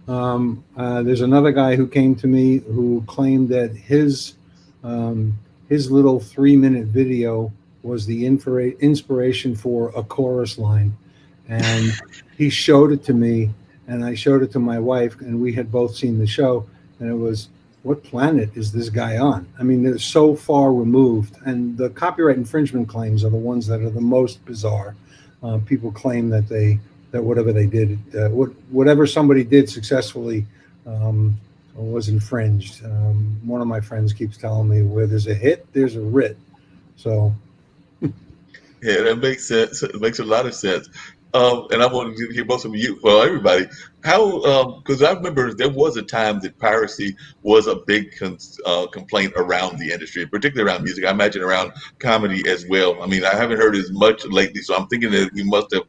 There's another guy who came to me who claimed that his little 3-minute video was the inspiration for a chorus line. And he showed it to me, and I showed it to my wife, and we had both seen the show, and it was, what planet is this guy on? I mean, they're so far removed, and the copyright infringement claims are the ones that are the most bizarre. People claim that whatever they did, whatever somebody did successfully was infringed. One of my friends keeps telling me, where there's a hit, there's a writ. So. Yeah, that makes sense. It makes a lot of sense. And I want to hear both of you, well, everybody, how, because I remember there was a time that piracy was a big complaint around the industry, particularly around music. I imagine around comedy as well. I mean, I haven't heard as much lately, so I'm thinking that you must have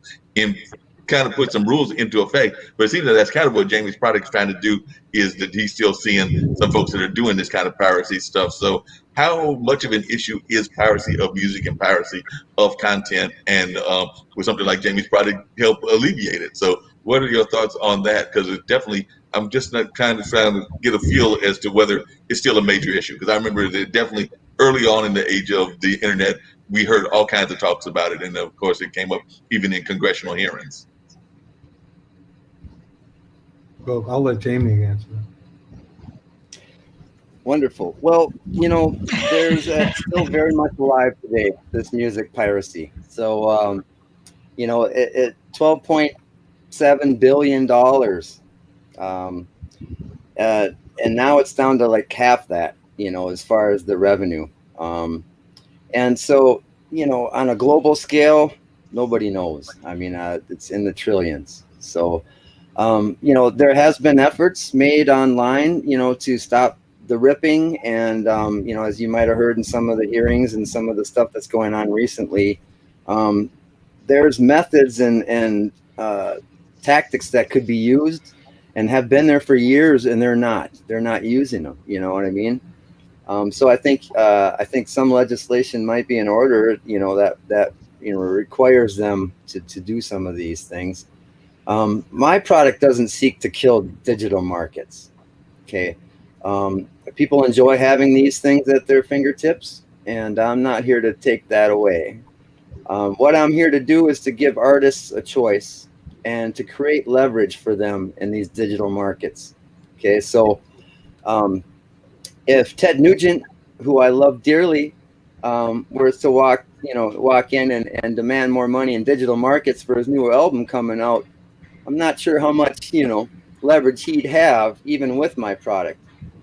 kind of put some rules into effect. But it seems that that's kind of what Jamie's product is trying to do, is that he's still seeing some folks that are doing this kind of piracy stuff. So how much of an issue is piracy of music and piracy of content, and with something like Jamie's product help alleviate it? So what are your thoughts on that? Because it definitely, I'm just not trying to get a feel as to whether it's still a major issue. Because I remember that definitely early on in the age of the internet, we heard all kinds of talks about it. And of course, it came up even in congressional hearings. Well, I'll let Jamie answer that. Wonderful. Well, there's still very much alive today, this music piracy. So, at $12.7 billion, and now it's down to like half that, as far as the revenue. And so, on a global scale, nobody knows. I mean, it's in the trillions. So, there has been efforts made online, to stop the ripping, and as you might have heard in some of the hearings and some of the stuff that's going on recently, there's methods and tactics that could be used and have been there for years, and they're not using them. You know what I mean? So I think some legislation might be in order, that requires them to do some of these things. My product doesn't seek to kill digital markets. Okay. People enjoy having these things at their fingertips, and I'm not here to take that away. What I'm here to do is to give artists a choice and to create leverage for them in these digital markets. Okay, so if Ted Nugent, who I love dearly, were to walk in and demand more money in digital markets for his new album coming out, I'm not sure how much leverage he'd have even with my product.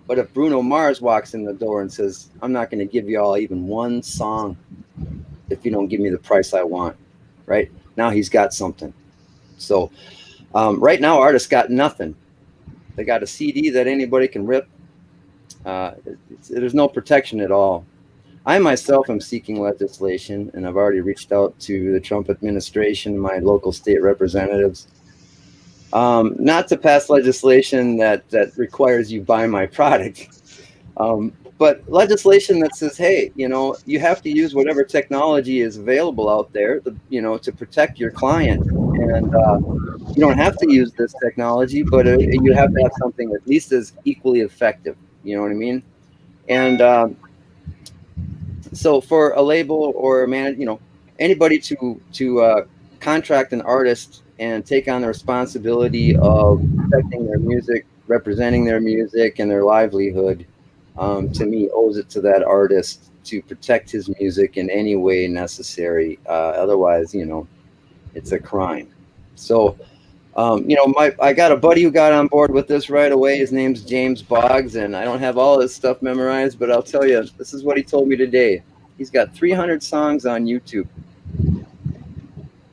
But if Bruno Mars walks in the door and says, I'm not going to give you all even one song if you don't give me the price I want, right? Now he's got something. So right now, artists got nothing. They got a CD that anybody can rip. There's no protection at all. I myself am seeking legislation, and I've already reached out to the Trump administration, my local state representatives, Not to pass legislation that requires you buy my product, but legislation that says, hey, you have to use whatever technology is available out there, to protect your client. And you don't have to use this technology, but you have to have something at least as equally effective. You know what I mean? And so for a label or a man, anybody to contract an artist and take on the responsibility of protecting their music, representing their music and their livelihood, to me owes it to that artist to protect his music in any way necessary. Otherwise, it's a crime. So I got a buddy who got on board with this right away. His name's James Boggs, and I don't have all his stuff memorized, but I'll tell you, this is what he told me today. He's got 300 songs on YouTube.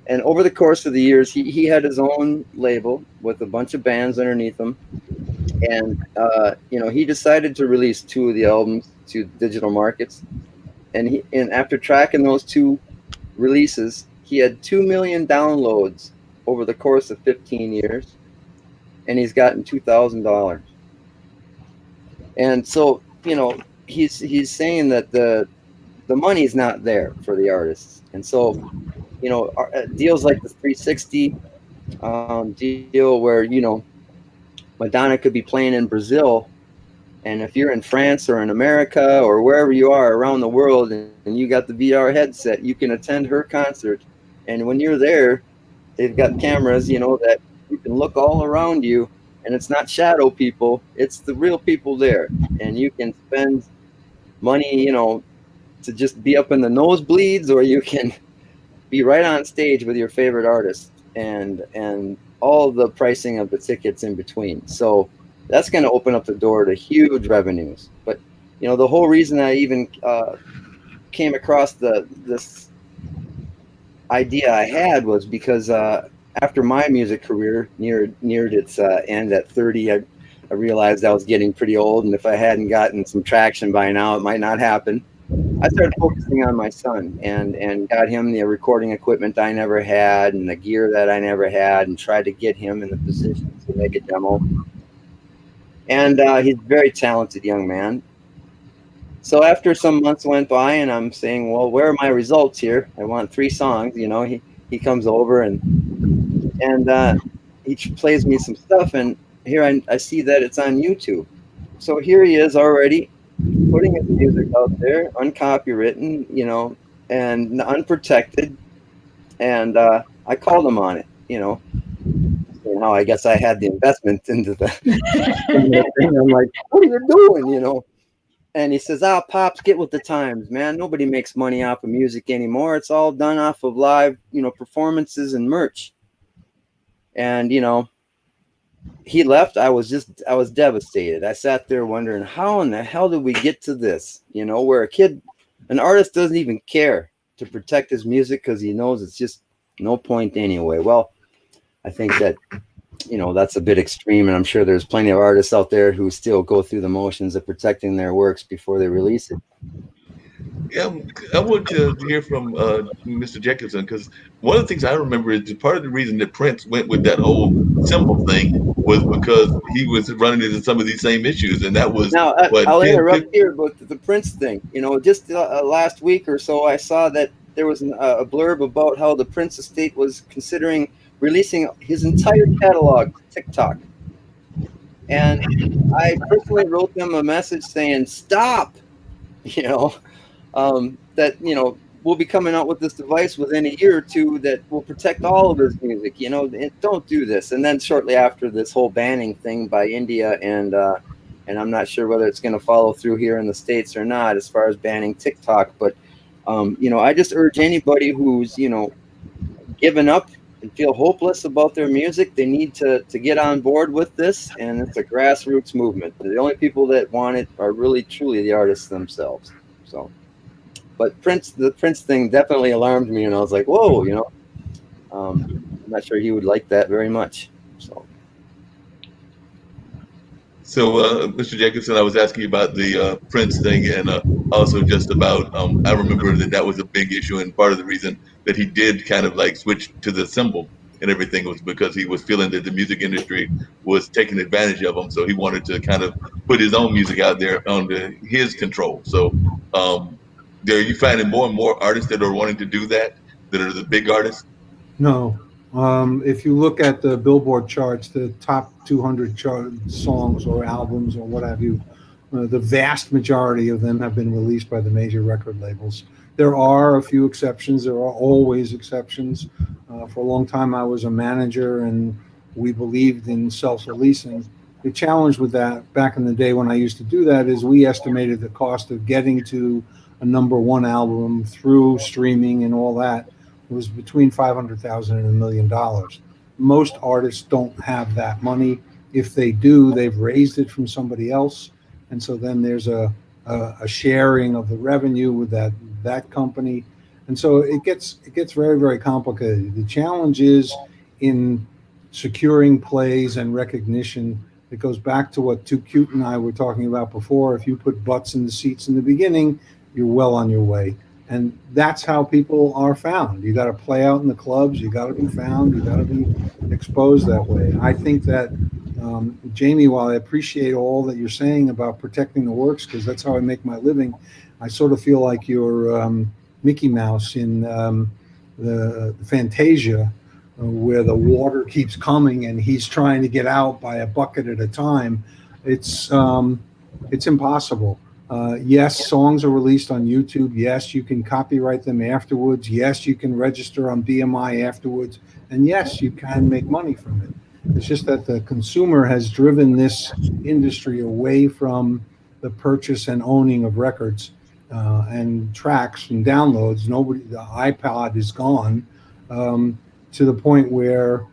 And over the course of the years, he had his own label with a bunch of bands underneath him. And, he decided to release 2 of the albums to digital markets. And after tracking those 2 releases, he had 2 million downloads over the course of 15 years, and he's gotten $2,000. And so, he's saying that the money's not there for the artists. And so, deals like the 360 deal where, Madonna could be playing in Brazil, and if you're in France or in America or wherever you are around the world and you got the VR headset, you can attend her concert. And when you're there, they've got cameras, that you can look all around you, and it's not shadow people, it's the real people there. And you can spend money, to just be up in the nosebleeds, or you can be right on stage with your favorite artist, and all the pricing of the tickets in between. So that's going to open up the door to huge revenues. But, the whole reason I even came across this idea I had was because after my music career neared its end at 30, I realized I was getting pretty old, and if I hadn't gotten some traction by now, it might not happen. I started focusing on my son and got him the recording equipment I never had and the gear that I never had, and tried to get him in the position to make a demo. And he's a very talented young man. So after some months went by, and I'm saying, well, where are my results here? I want 3 songs. He comes over and he plays me some stuff, and here I see that it's on YouTube. So here he is already putting his music out there, uncopywritten, and unprotected. And I called him on it, I guess I had the investment into the thing. I'm like, what are you doing, And he says, Pops, get with the times, man. Nobody makes money off of music anymore. It's all done off of live, performances and merch. And, he left. I was devastated. I sat there wondering, how in the hell did we get to this? Where an artist doesn't even care to protect his music because he knows it's just no point anyway. Well, I think that, that's a bit extreme, and I'm sure there's plenty of artists out there who still go through the motions of protecting their works before they release it. Yeah, I want to hear from Mr. Jacobsen, because one of the things I remember is part of the reason that Prince went with that whole symbol thing was because he was running into some of these same issues, and that was now. I'll interrupt here, but the Prince thing, just last week or so, I saw that there was a blurb about how the Prince estate was considering releasing his entire catalog to TikTok, and I personally wrote them a message saying, "Stop!" That we'll be coming out with this device within a year or 2 that will protect all of his music. Don't do this. And then shortly after, this whole banning thing by India, and I'm not sure whether it's going to follow through here in the States or not, as far as banning TikTok. But I just urge anybody who's given up and feel hopeless about their music, they need to get on board with this. And it's a grassroots movement. The only people that want it are really truly the artists themselves. So, but the Prince thing definitely alarmed me, and I was like, whoa, I'm not sure he would like that very much. So, Mr. Jacobsen, I was asking you about the Prince thing, and also just about, I remember that was a big issue, and part of the reason that he did kind of like switch to the symbol and everything was because he was feeling that the music industry was taking advantage of him. So he wanted to kind of put his own music out there under his control. So are you finding more and more artists that are wanting to do that are the big artists? No. If you look at the Billboard charts, the top 200 songs or albums or what have you, the vast majority of them have been released by the major record labels. There are a few exceptions. There are always exceptions. For a long time, I was a manager, and we believed in self-releasing. The challenge with that back in the day when I used to do that is we estimated the cost of getting to a #1 album through streaming and all that was between $500,000 and $1 million. Most artists don't have that money. If they do, they've raised it from somebody else, and so then there's a sharing of the revenue with that company, and so it gets very, very complicated. The challenge is in securing plays and recognition. It goes back to what Too Cute and I were talking about before. If you put butts in the seats in the beginning, you're well on your way. And that's how people are found. You got to play out in the clubs. You got to be found. You got to be exposed that way. I think that, Jamie, while I appreciate all that you're saying about protecting the works, because that's how I make my living, I sort of feel like you're Mickey Mouse in the Fantasia, where the water keeps coming and he's trying to get out by a bucket at a time. It's impossible. Yes, songs are released on YouTube. Yes, you can copyright them afterwards. Yes, you can register on BMI afterwards. And yes, you can make money from it. It's just that the consumer has driven this industry away from the purchase and owning of records and tracks and downloads. The iPod is gone to the point where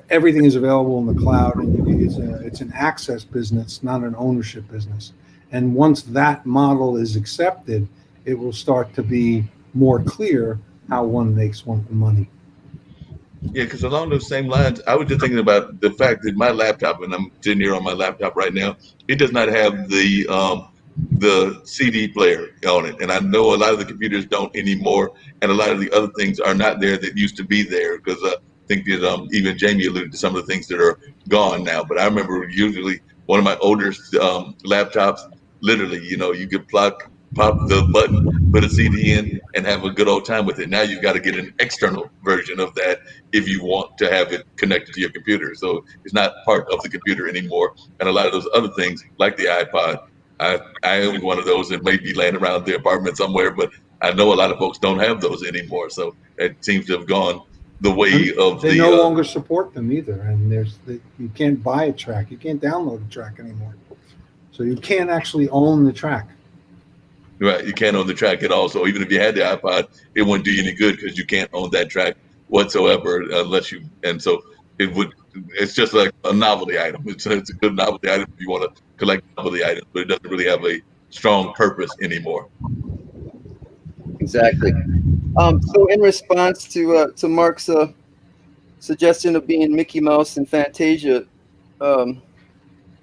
everything is available in the cloud, and it's an access business, not an ownership business. And once that model is accepted, it will start to be more clear how one makes money. Yeah, because along those same lines, I was just thinking about the fact that my laptop, and I'm sitting here on my laptop right now, it does not have the CD player on it, and I know a lot of the computers don't anymore, and a lot of the other things are not there that used to be there. Because I think that even Jamie alluded to some of the things that are gone now. But I remember usually one of my older laptops, literally, you could pop the button, put a CD in, and have a good old time with it. Now you've got to get an external version of that if you want to have it connected to your computer. So it's not part of the computer anymore. And a lot of those other things, like the iPod, I own one of those and may be laying around the apartment somewhere, but I know a lot of folks don't have those anymore. So it seems to have gone the way of they no longer support them either. And you can't buy a track. You can't download a track anymore. So you can't actually own the track. Right, you can't own the track at all. So even if you had the iPod, it wouldn't do you any good because you can't own that track whatsoever unless you. And so it's just like a novelty item. It's a good novelty item if you want to collect novelty items, but it doesn't really have a strong purpose anymore. Exactly. So in response to Mark's suggestion of being Mickey Mouse and Fantasia,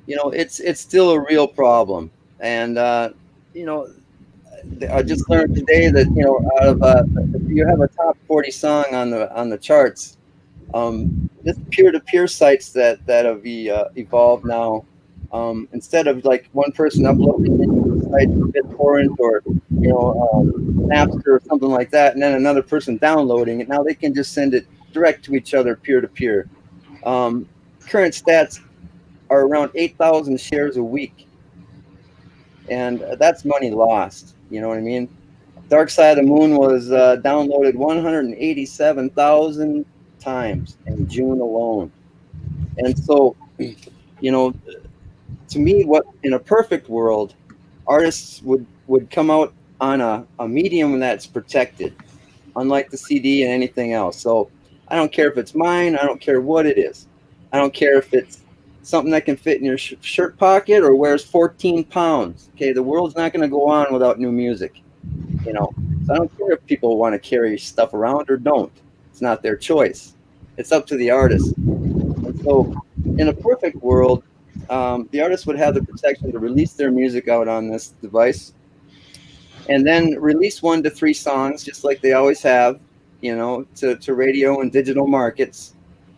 it's still a real problem. And I just learned today that out of if you have a top 40 song on the charts, this peer-to-peer sites that have evolved now, instead of like one person uploading it to the site, BitTorrent or Napster or something like that, and then another person downloading it, now they can just send it direct to each other peer-to-peer. Current stats are around 8,000 shares a week, and that's money lost. You know what I mean? Dark Side of the Moon was downloaded 187,000 times in June alone. And so, to me, what in a perfect world, artists would come out on a medium that's protected, unlike the CD and anything else. So I don't care if it's mine. I don't care what it is. I don't care if it's something that can fit in your shirt pocket or wears 14 pounds. Okay, the world's not going to go on without new music. So I don't care if people want to carry stuff around or don't. It's not their choice. It's up to the artist. And so in a perfect world, the artist would have the protection to release their music out on this device and then release 1 to 3 songs, just like they always have, to radio and digital markets.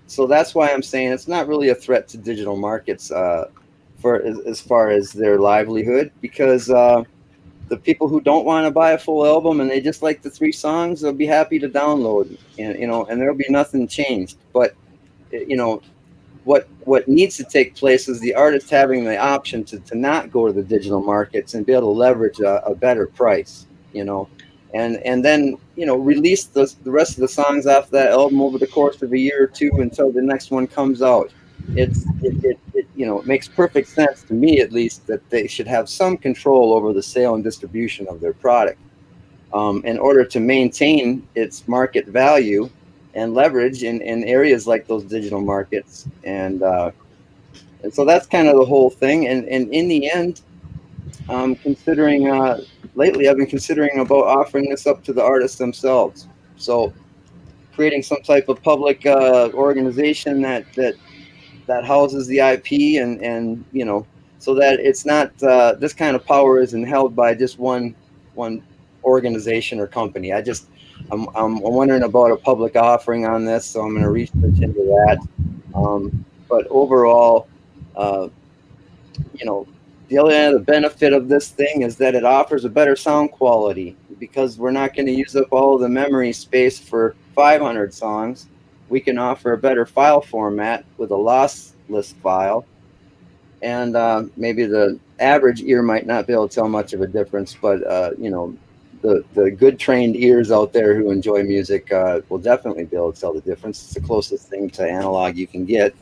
So that's why I'm saying it's not really a threat to digital markets for as far as their livelihood, because the people who don't want to buy a full album and they just like the 3 songs, they'll be happy to download, and there'll be nothing changed. But what needs to take place is the artist having the option to not go to the digital markets and be able to leverage a better price, and then release the rest of the songs off that album over the course of a year or two until the next one comes out. It makes perfect sense to me, at least, that they should have some control over the sale and distribution of their product, in order to maintain its market value and leverage in areas like those digital markets. And so that's kind of the whole thing. And in the end, considering lately, I've been considering about offering this up to the artists themselves. So creating some type of public organization that houses the IP, and so that it's not this kind of power isn't held by just one organization or company. I'm wondering about a public offering on this, so I'm going to research into that. But overall, the other benefit of this thing is that it offers a better sound quality, because we're not going to use up all the memory space for 500 songs. We can offer a better file format with a lossless file, and maybe the average ear might not be able to tell much of a difference, but the good trained ears out there who enjoy music will definitely be able to tell the difference. It's the closest thing to analog you can get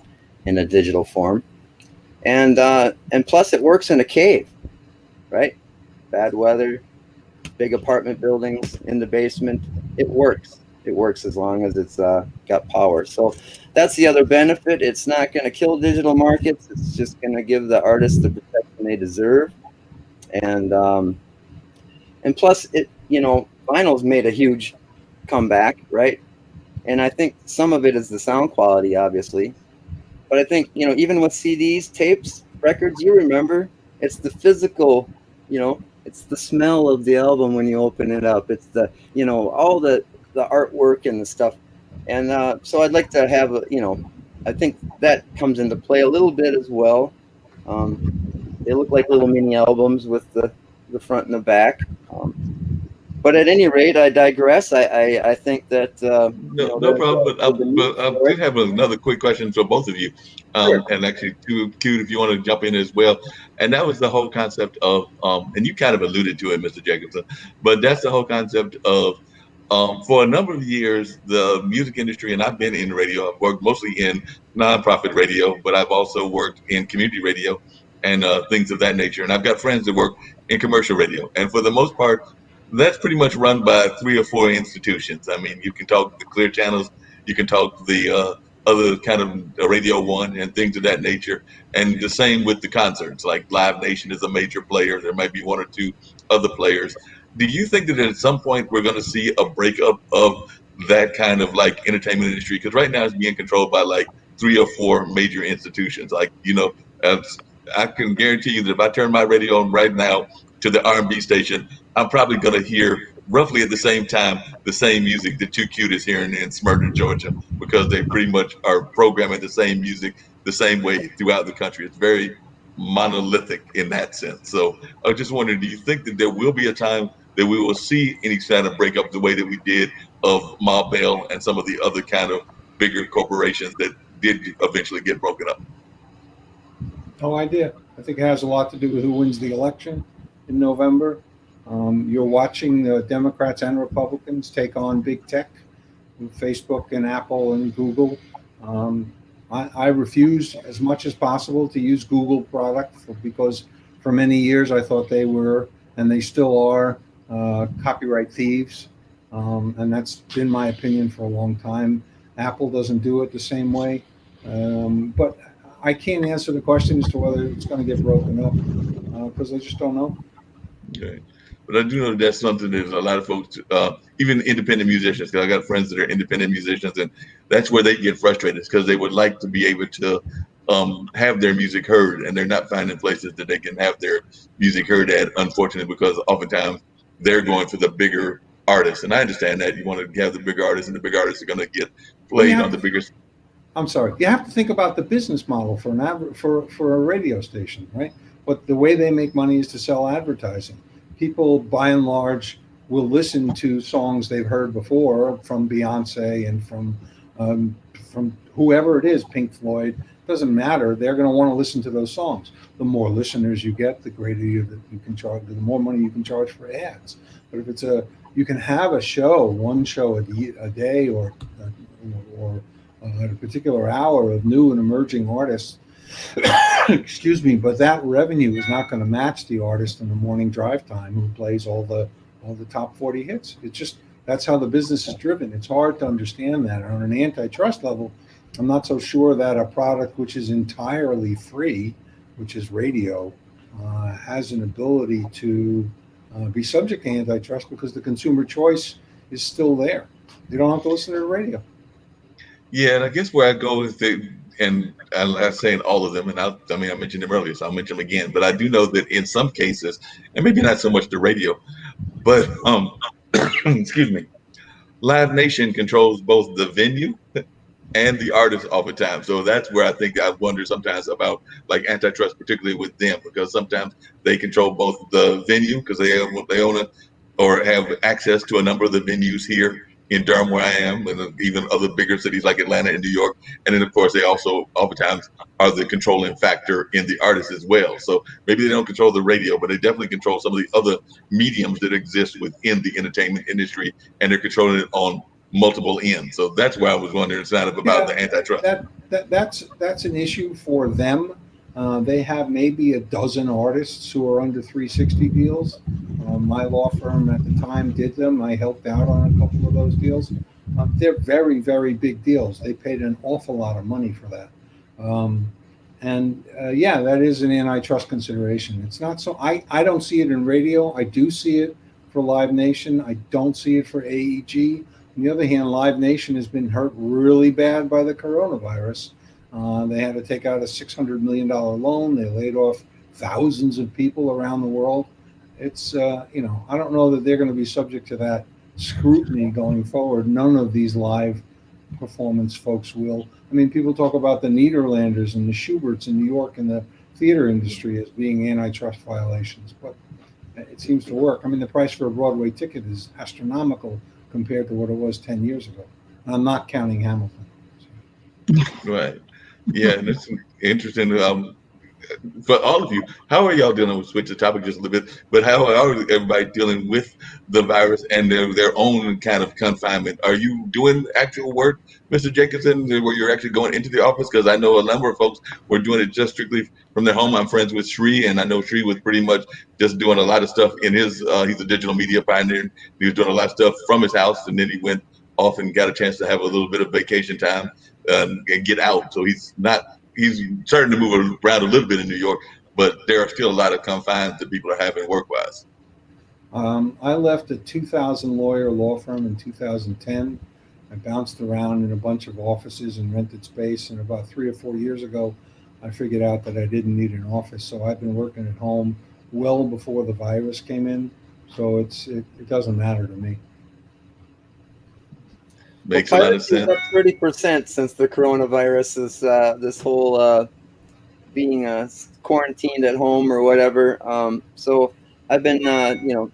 in a digital form. And plus it works in a cave, right? Bad weather, big apartment buildings, in the basement. It works as long as it's got power. So that's the other benefit. It's not going to kill digital markets. It's just going to give the artists the protection they deserve. And plus, vinyl's made a huge comeback, right? And I think some of it is the sound quality, obviously. But I think, even with CDs, tapes, records, you remember, it's the physical, it's the smell of the album when you open it up. It's the, all the artwork and the stuff. And so I'd like to have, I think that comes into play a little bit as well. They look like little mini albums with the front and the back. But at any rate, I digress. I think that no problem. But I did have another quick question for both of you, Sure. and actually too cute if you want to jump in as well. And that was the whole concept of, and you kind of alluded to it, Mr. Jacobsen, but that's the whole concept of, for a number of years, the music industry, and I've been in radio. I've worked mostly in nonprofit radio, but I've also worked in community radio and things of that nature. And I've got friends that work in commercial radio, and for the most part, that's pretty much run by 3 or 4 institutions. I mean, you can talk the clear channels, you can talk the other kind of Radio One and things of that nature. And the same with the concerts, like Live Nation is a major player. There might be 1 or 2 other players. Do you think that at some point we're going to see a breakup of that kind of like entertainment industry? Because right now it's being controlled by like 3 or 4 major institutions. Like, I can guarantee you that if I turn my radio on right now to the R&B station, I'm probably going to hear roughly at the same time the same music that Too Cute is hearing in Smyrna, Georgia, because they pretty much are programming the same music the same way throughout the country. It's very monolithic in that sense. So I was just wondering, do you think that there will be a time that we will see any kind of breakup the way that we did of Ma Bell and some of the other kind of bigger corporations that did eventually get broken up? No idea. I think it has a lot to do with who wins the election in November. You're watching the Democrats and Republicans take on big tech, Facebook and Apple and Google. I refuse as much as possible to use Google product because for many years I thought they were, and they still are, copyright thieves. And that's been my opinion for a long time. Apple doesn't do it the same way. But I can't answer the question as to whether it's going to get broken up because I just don't know. Okay. But I do know that's something that a lot of folks, even independent musicians, because I got friends that are independent musicians, and that's where they get frustrated because they would like to be able to have their music heard, and they're not finding places that they can have their music heard at, unfortunately, because oftentimes they're going for the bigger artists. And I understand that you want to have the bigger artists, and the big artists are going to get Well, played on the bigger. I'm sorry. You have to think about the business model for for a radio station, right? But the way they make money is to sell advertising. People, by and large, will listen to songs they've heard before from Beyonce and from whoever it is, Pink Floyd. Doesn't matter. They're going to want to listen to those songs. The more listeners you get, the greater you can charge. The more money you can charge for ads. But if you can have a show, one show a day, or at a particular hour of new and emerging artists. Excuse me, but that revenue is not going to match the artist in the morning drive time who plays all the top 40 hits. It's just that's how the business is driven. It's hard to understand that. On an antitrust level, I'm not so sure that a product which is entirely free, which is radio, has an ability to be subject to antitrust because the consumer choice is still there. You don't have to listen to the radio. Yeah, and I guess where I go is and I'm not saying all of them, and I mentioned them earlier, so I'll mention them again. But I do know that in some cases, and maybe not so much the radio, but excuse me, Live Nation controls both the venue and the artist oftentimes. So that's where I think I wonder sometimes about like antitrust, particularly with them, because sometimes they control both the venue because they own it or have access to a number of the venues here in Durham where I am, and even other bigger cities like Atlanta and New York. And then of course they also oftentimes are the controlling factor in the artist as well. So maybe they don't control the radio, but they definitely control some of the other mediums that exist within the entertainment industry, and they're controlling it on multiple ends. So that's why I was wondering, it's not about the antitrust. That's an issue for them. They have maybe a dozen artists who are under 360 deals. My law firm at the time did them. I helped out on a couple of those deals. They're very, very big deals. They paid an awful lot of money for that. Yeah, that is an antitrust consideration. It's not so, I don't see it in radio. I do see it for Live Nation. I don't see it for AEG. On the other hand, Live Nation has been hurt really bad by the coronavirus. They had to take out a $600 million loan. They laid off thousands of people around the world. It's, I don't know that they're going to be subject to that scrutiny going forward. None of these live performance folks will. I mean, people talk about the Nederlanders and the Schuberts in New York and the theater industry as being antitrust violations, but it seems to work. I mean, the price for a Broadway ticket is astronomical compared to what it was 10 years ago. I'm not counting Hamilton. Right. Yeah, and it's interesting. For all of you, how are y'all dealing with, switch the topic just a little bit, but how are everybody dealing with the virus and their own kind of confinement? Are you doing actual work, Mr. Jacobsen, where you're actually going into the office? Because I know a number of folks were doing it just strictly from their home. I'm friends with Sri, and I know Sri was pretty much just doing a lot of stuff in his, he's a digital media pioneer. He was doing a lot of stuff from his house, and then he went off and got a chance to have a little bit of vacation time and get out. So he's starting to move around a little bit in New York, but there are still a lot of confines that people are having work-wise. I left a 2,000 lawyer law firm in 2010. I bounced around in a bunch of offices and rented space, and about 3 or 4 years ago, I figured out that I didn't need an office. So I've been working at home well before the virus came in. So it doesn't matter to me. Makes a lot of sense. Up 30% since the coronavirus is this whole being quarantined at home or whatever. So I've been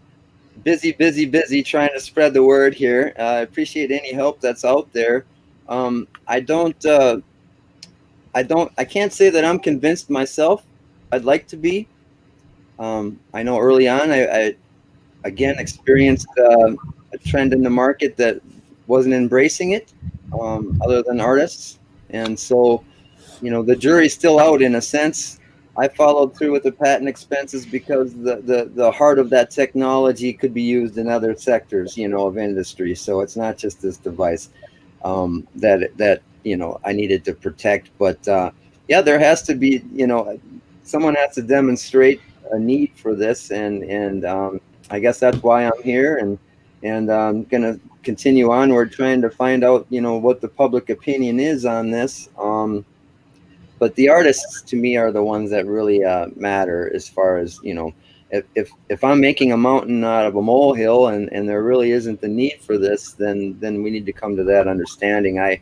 busy trying to spread the word here. I appreciate any help that's out there. I can't say that I'm convinced myself. I'd like to be. I know early on I again experienced a trend in the market that wasn't embracing it, other than artists. And so, the jury's still out in a sense. I followed through with the patent expenses because the heart of that technology could be used in other sectors, of industry. So it's not just this device that I needed to protect. But there has to be, someone has to demonstrate a need for this, and I guess that's why I'm here, and I'm gonna continue onward trying to find out, what the public opinion is on this. But the artists to me are the ones that really matter as far as, if I'm making a mountain out of a molehill and there really isn't the need for this, then we need to come to that understanding. I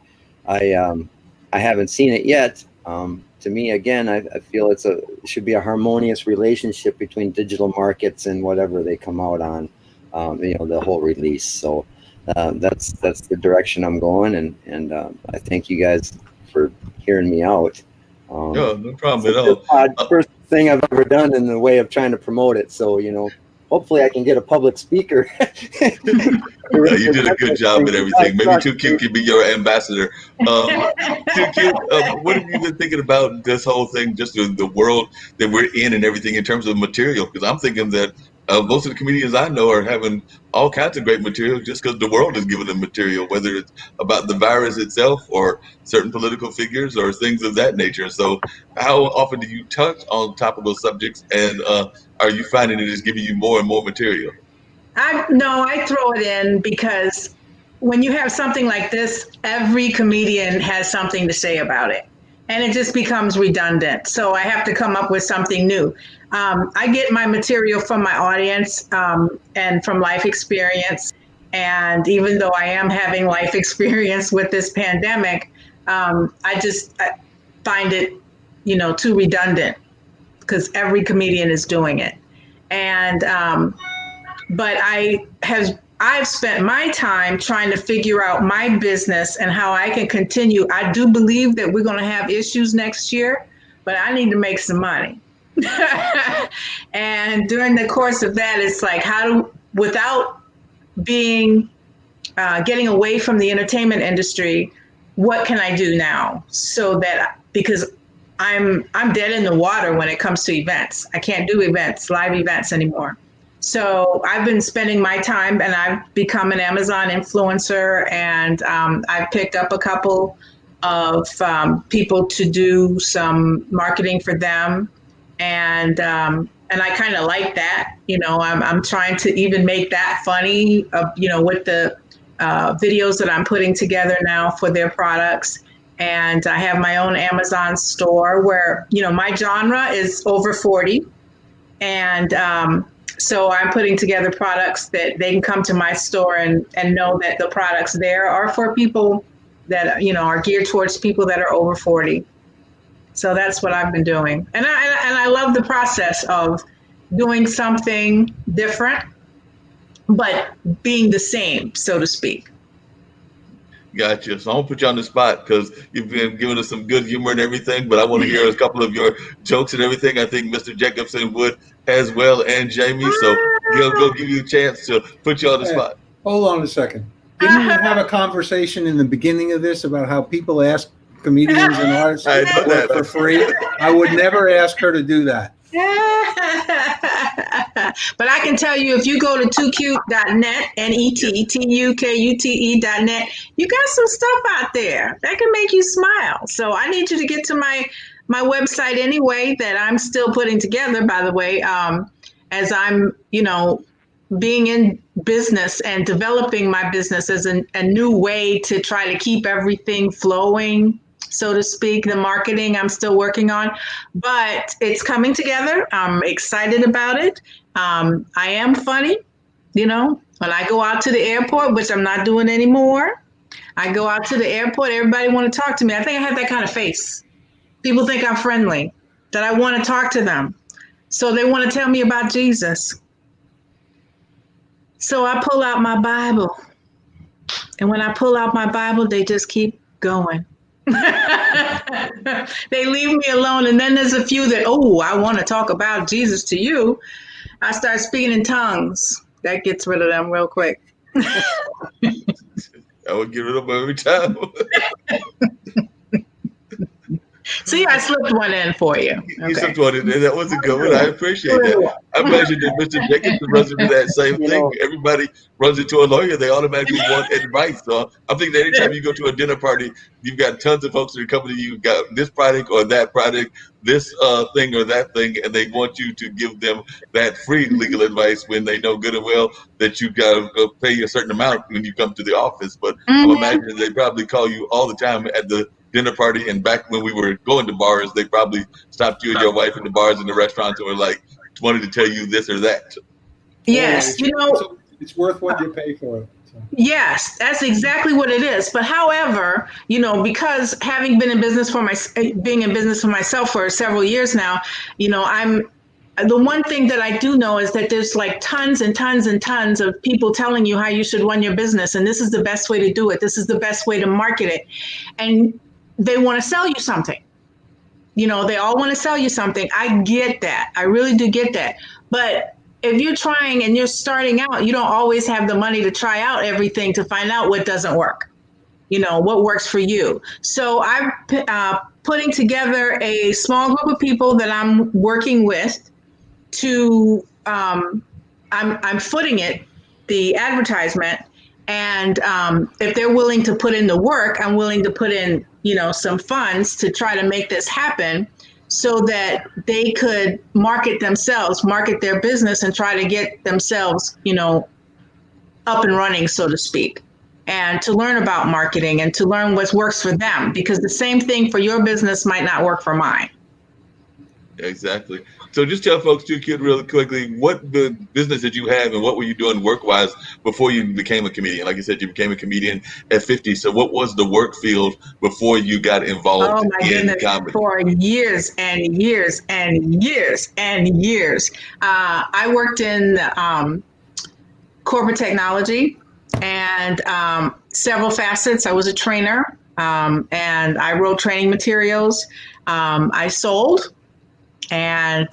haven't seen it yet. To me, again, I feel it should be a harmonious relationship between digital markets and whatever they come out on, the whole release. So that's the direction I'm going, and I thank you guys for hearing me out. No problem at all. First thing I've ever done in the way of trying to promote it. So, hopefully I can get a public speaker. Yeah, you did a good job and everything. Maybe Too Cute can be your ambassador. Too Cute, what have you been thinking about this whole thing, just the world that we're in and everything in terms of material? Because I'm thinking that most of the comedians I know are having all kinds of great material just because the world is giving them material, whether it's about the virus itself or certain political figures or things of that nature. So how often do you touch on topical subjects, and are you finding it is giving you more and more material? I throw it in because when you have something like this, every comedian has something to say about it, and it just becomes redundant. So I have to come up with something new. I get my material from my audience and from life experience. And even though I am having life experience with this pandemic, I find it, too redundant because every comedian is doing it. And but I've spent my time trying to figure out my business and how I can continue. I do believe that we're going to have issues next year, but I need to make some money. And during the course of that, it's like, without being, getting away from the entertainment industry, what can I do now? So that, because I'm dead in the water when it comes to events. I can't do live events anymore. So I've been spending my time, and I've become an Amazon influencer, and I've picked up a couple of people to do some marketing for them. And I kind of like that. I'm trying to even make that funny, with the videos that I'm putting together now for their products. And I have my own Amazon store where, my genre is over 40. And so I'm putting together products that they can come to my store and know that the products there are for people that, are geared towards people that are over 40. So that's what I've been doing. And I love the process of doing something different, but being the same, so to speak. Gotcha. So I'm gonna put you on the spot because you've been giving us some good humor and everything, but I want to hear a couple of your jokes and everything. I think Mr. Jacobsen would as well, and Jamie. So go give you a chance to put you on the spot. Hold on a second. Didn't we have a conversation in the beginning of this about how people ask comedians and artists to work for free? I would never ask her to do that. But I can tell you, if you go to toocute.net, NETTUKUTE.net, you got some stuff out there that can make you smile. So I need you to get to my website anyway, that I'm still putting together, by the way, as I'm, being in business and developing my business as a new way to try to keep everything flowing, so to speak. The marketing I'm still working on, but it's coming together. I'm excited about it. I am funny, when I go out to the airport, which I'm not doing anymore. I go out to the airport, everybody want to talk to me. I think I have that kind of face. People think I'm friendly, that I want to talk to them. So they want to tell me about Jesus. So I pull out my Bible. And when I pull out my Bible, they just keep going. They leave me alone. And then there's a few that, I want to talk about Jesus to you. I start speaking in tongues. That gets rid of them real quick. I would get rid of them every time. See, I slipped one in for you. You slipped one in there. That was a good one. I appreciate that. I imagine that Mr. Jacobsen runs into that same thing. Everybody runs into a lawyer. They automatically want advice. So I'm thinking that anytime you go to a dinner party, you've got tons of folks that are coming to you. You've got this product or that product, this thing or that thing, and they want you to give them that free legal advice when they know good and well that you got to go pay a certain amount when you come to the office. But I'm imagining they probably call you all the time at the dinner party, and back when we were going to bars, they probably stopped you and your wife in the bars and the restaurants and were like, wanted to tell you this or that. Yes, it's worth what you pay for it. So. Yes, that's exactly what it is. But however, because having been in business being in business for myself for several years now, I'm the one thing that I do know is that there's like tons and tons and tons of people telling you how you should run your business, and this is the best way to do it. This is the best way to market it, and they want to sell you something. They all want to sell you something. I get that. I really do get that. But if you're trying and you're starting out, you don't always have the money to try out everything to find out what doesn't work, what works for you. So I'm putting together a small group of people that I'm working with to, I'm footing it, the advertisement. And if they're willing to put in the work, I'm willing to put in, some funds to try to make this happen so that they could market their business and try to get themselves, up and running, so to speak, and to learn about marketing and to learn what works for them, because the same thing for your business might not work for mine. Exactly. So just tell folks too, kid, really quickly, what the business that you have and what were you doing work-wise before you became a comedian? Like you said, you became a comedian at 50. So what was the work field before you got involved in comedy? For years and years and years and years. I worked in corporate technology and several facets. I was a trainer and I wrote training materials. I sold. And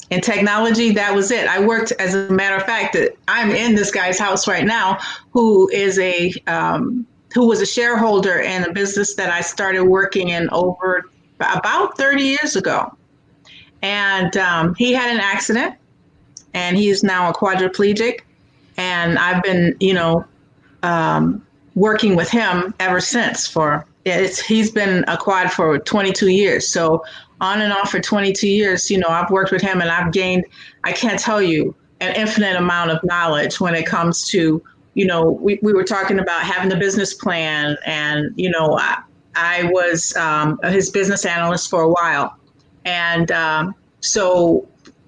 in technology, that was it. I worked, as a matter of fact, that I'm in this guy's house right now, who was a shareholder in a business that I started working in over about 30 years ago. And he had an accident, and he is now a quadriplegic. And I've been, working with him ever since. He's been a quad for 22 years. So on and off for 22 years, I've worked with him and I've gained, I can't tell you, an infinite amount of knowledge when it comes to, we were talking about having the business plan and, I was his business analyst for a while. And so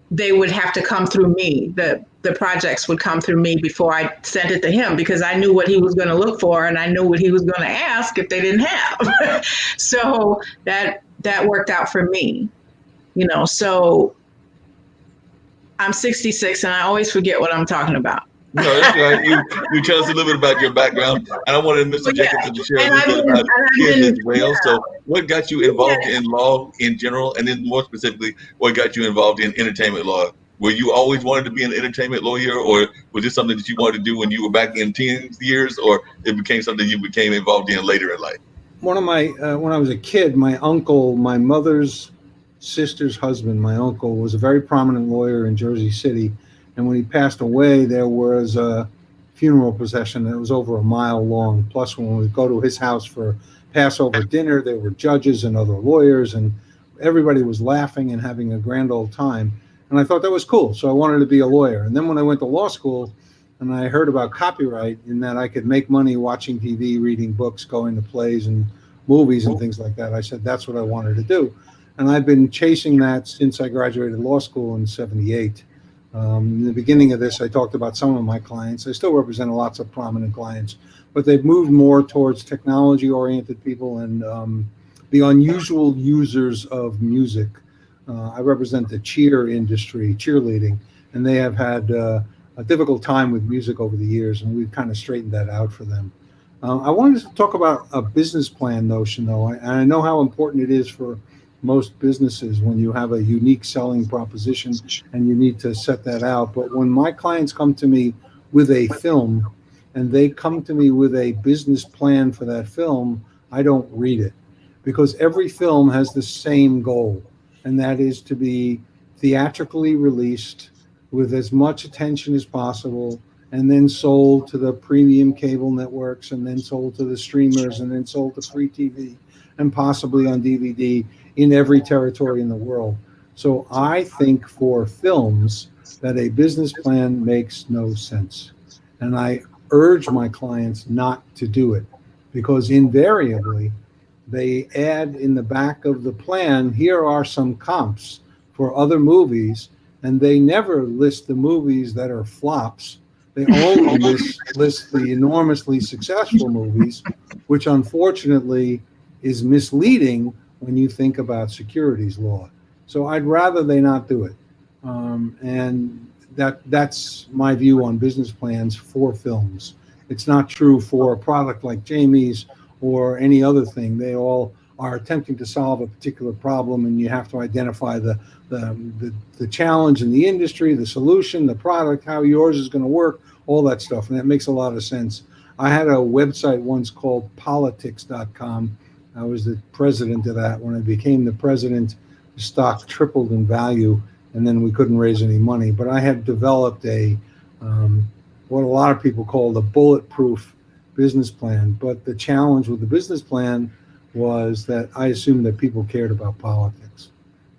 they would have to come through me. The projects would come through me before I sent it to him, because I knew what he was going to look for and I knew what he was going to ask if they didn't have. So that worked out for me, so I'm 66 and I always forget what I'm talking about. No, that's right. You tell us a little bit about your background, and I wanted Mr. Jacobsen to share a little bit about his as well. Yeah. So what got you involved in law in general, and then more specifically, what got you involved in entertainment law? Were you always wanted to be an entertainment lawyer, or was this something that you wanted to do when you were back in teen years, or it became something you became involved in later in life? One of my, when I was a kid, my uncle, my mother's sister's husband, my uncle, was a very prominent lawyer in Jersey City. And when he passed away, there was a funeral procession that was over a mile long. Plus, when we go to his house for Passover dinner, there were judges and other lawyers, and everybody was laughing and having a grand old time. And I thought that was cool. So I wanted to be a lawyer. And then when I went to law school and I heard about copyright, in that I could make money watching TV, reading books, going to plays and movies and things like that, I said, that's what I wanted to do. And I've been chasing that since I graduated law school in '78. In the beginning of this, I talked about some of my clients. I still represent lots of prominent clients, but they've moved more towards technology-oriented people and the unusual users of music. I represent the cheer industry, cheerleading, and they have had a difficult time with music over the years, and we've kind of straightened that out for them. I wanted to talk about a business plan notion, though. I know how important it is for most businesses when you have a unique selling proposition and you need to set that out. But when my clients come to me with a film and they come to me with a business plan for that film, I don't read it, because every film has the same goal, and that is to be theatrically released with as much attention as possible, and then sold to the premium cable networks, and then sold to the streamers, and then sold to free TV, and possibly on DVD in every territory in the world. So I think for films that a business plan makes no sense. And I urge my clients not to do it, because invariably they add in the back of the plan, here are some comps for other movies and they never list the movies that are flops. They only list the enormously successful movies, which unfortunately is misleading when you think about securities law. So I'd rather they not do it. And that's my view on business plans for films. It's not true for a product like Jamie's or any other thing. They all are attempting to solve a particular problem, and you have to identify the challenge in the industry, the solution, the product, how yours is going to work, all that stuff. And that makes a lot of sense. I had a website once called politics.com. I was the president of that. When I became the president, the stock tripled in value, and then we couldn't raise any money. But I had developed what a lot of people call the bulletproof business plan. But the challenge with the business plan was that I assumed that people cared about politics.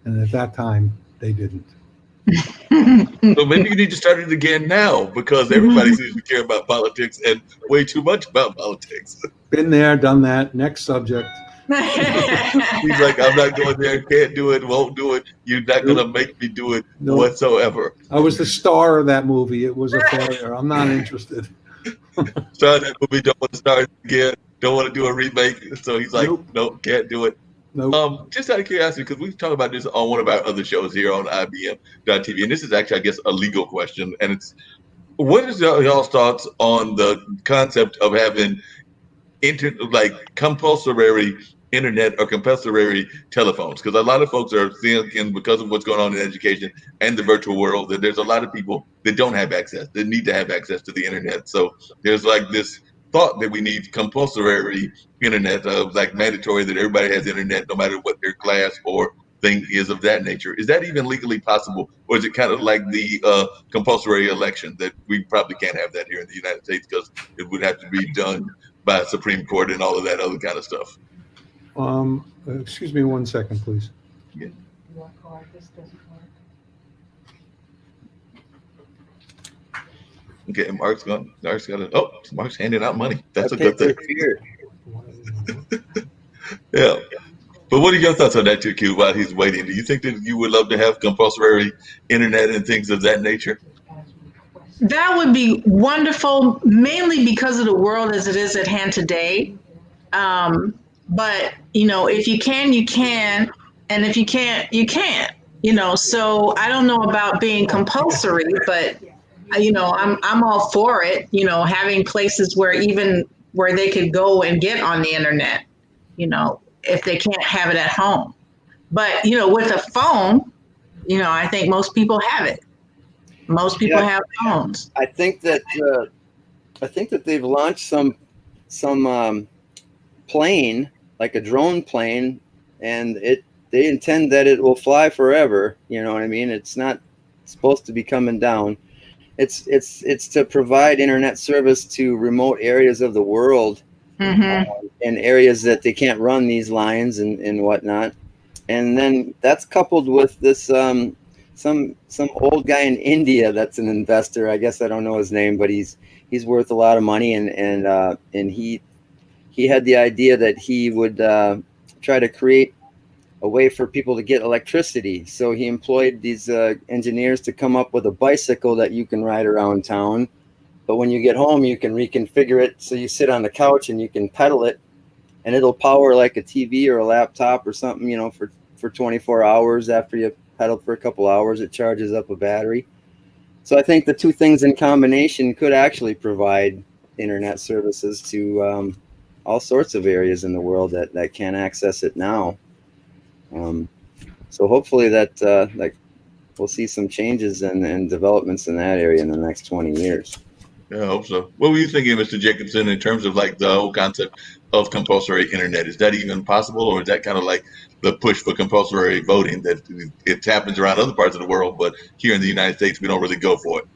And at that time, they didn't. So maybe you need to start it again now, because everybody seems to care about politics and way too much about politics. Been there, done that. Next subject. He's like, I'm not going there, can't do it, won't do it. You're not going to make me do it whatsoever. I was the star of that movie. It was a failure. I'm not interested. Started that movie, don't want to start it again, don't want to do a remake. So he's like, nope, can't do it. Nope. Just out of curiosity, because we've talked about this on one of our other shows here on IBM.TV, and this is actually, I guess, a legal question. And it's, what is y'all's thoughts on the concept of having compulsory internet or compulsory telephones? Because a lot of folks are thinking, because of what's going on in education and the virtual world, that there's a lot of people that don't have access, that need to have access to the internet. So there's like this thought that we need compulsory internet, like mandatory that everybody has internet no matter what their class or thing is of that nature. Is that even legally possible, or is it kind of like the compulsory election that we probably can't have that here in the United States because it would have to be done by a Supreme Court and all of that other kind of stuff? Excuse me 1 second, please. Yeah. Your card, this doesn't work. Okay, Mark's handing out money. That's a good thing. Yeah. But what are your thoughts on that too, Q, while he's waiting? Do you think that you would love to have compulsory internet and things of that nature? That would be wonderful, mainly because of the world as it is at hand today. But, if you can, you can. And if you can't, you can't. So I don't know about being compulsory, but, I'm all for it, having places where they could go and get on the internet, if they can't have it at home. But, with a phone, I think most people have it. Most people have phones. I think that they've launched some plane, like a drone plane, and they intend that it will fly forever. You know what I mean? It's not supposed to be coming down. It's to provide internet service to remote areas of the world, in areas that they can't run these lines and whatnot. And then that's coupled with this some old guy in India that's an investor. I guess I don't know his name, but he's worth a lot of money, and he had the idea that he would try to create a way for people to get electricity. So he employed these engineers to come up with a bicycle that you can ride around town, but when you get home, you can reconfigure it so you sit on the couch and you can pedal it, and it'll power like a TV or a laptop or something, for 24 hours. After you pedal for a couple hours, it charges up a battery. So I think the two things in combination could actually provide internet services to all sorts of areas in the world that can't access it now. So hopefully that we'll see some changes and developments in that area in the next 20 years. Yeah, I hope so. What were you thinking, Mr. Jacobsen, in terms of like the whole concept of compulsory internet? Is that even possible, or is that kind of like the push for compulsory voting that it happens around other parts of the world, but here in the United States, we don't really go for it?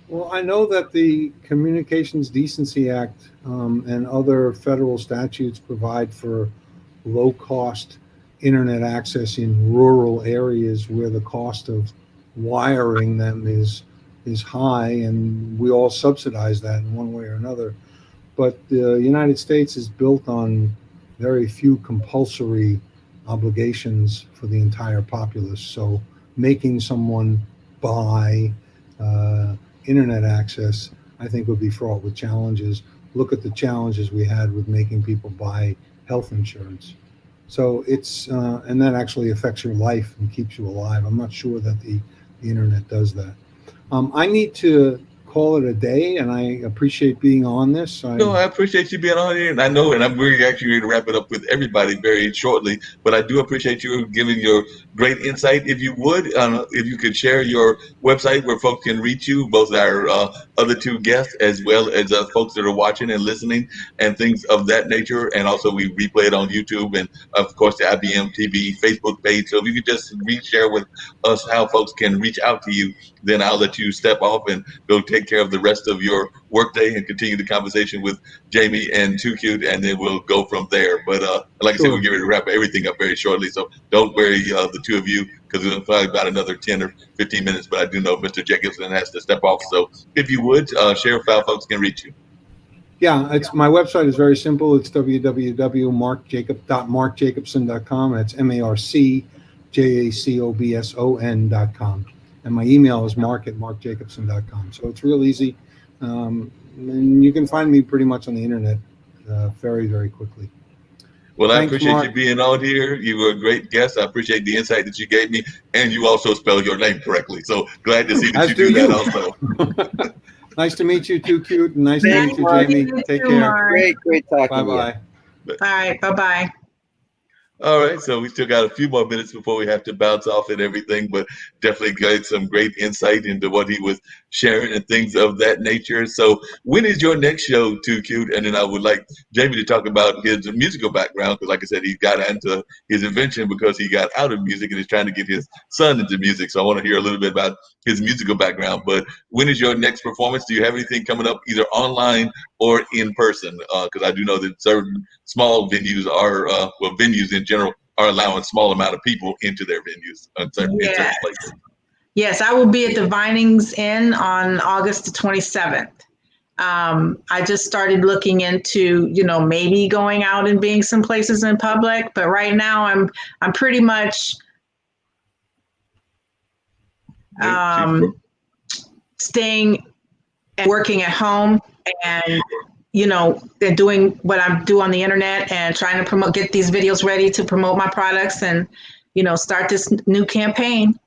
Well, I know that the Communications Decency Act and other federal statutes provide for low-cost internet access in rural areas where the cost of wiring them is high, and we all subsidize that in one way or another. But the United States is built on very few compulsory obligations for the entire populace. So making someone buy internet access, I think would be fraught with challenges. Look at the challenges we had with making people buy health insurance. So it's and that actually affects your life and keeps you alive. I'm not sure that the internet does that. I need to call it a day, and I appreciate being on this. No, I appreciate you being on here, and I know, and we're actually going to wrap it up with everybody very shortly. But I do appreciate you giving your great insight. If you would, if you could share your website where folks can reach you, both our other two guests as well as folks that are watching and listening, and things of that nature. And also, we replay it on YouTube and, of course, the IBM TV Facebook page. So if you could just reshare with us how folks can reach out to you, then I'll let you step off and go take care of the rest of your workday and continue the conversation with Jamie and Too Cute, and then we'll go from there. But like I said, we'll get ready to wrap everything up very shortly. So don't worry, the two of you, because it's probably about another 10 or 15 minutes. But I do know Mr. Jacobsen has to step off. So if you would, share how folks can reach you. Yeah, it's my website is very simple. It's www.markjacobson.com. That's MarkJacobson.com. And my email is mark@markjacobson.com. So it's real easy. And you can find me pretty much on the internet very, very quickly. Well, Thanks, I appreciate Mark. you being on here. You were a great guest. I appreciate the insight that you gave me. And you also spelled your name correctly. So glad to see that you do that also. Nice to meet you, Too Cute. And nice to Thank meet you, Jamie. you Take too, care. Mark. Great talking to you. Bye-bye. All right, bye-bye. All right, so we still got a few more minutes before we have to bounce off and everything, but definitely got some great insight into what he was sharing and things of that nature. So when is your next show, Too Cute? And then I would like Jamie to talk about his musical background, because like I said, he got into his invention because he got out of music and is trying to get his son into music. So I want to hear a little bit about his musical background. But when is your next performance? Do you have anything coming up either online or in person? Because I do know that certain small venues are, venues in general are allowing small amount of people into their venues in certain places. Yes, I will be at the Vinings Inn on August the 27th. I just started looking into, maybe going out and being some places in public, but right now I'm pretty much staying and working at home, and they're doing what I do on the internet and trying to get these videos ready to promote my products and, start this new campaign.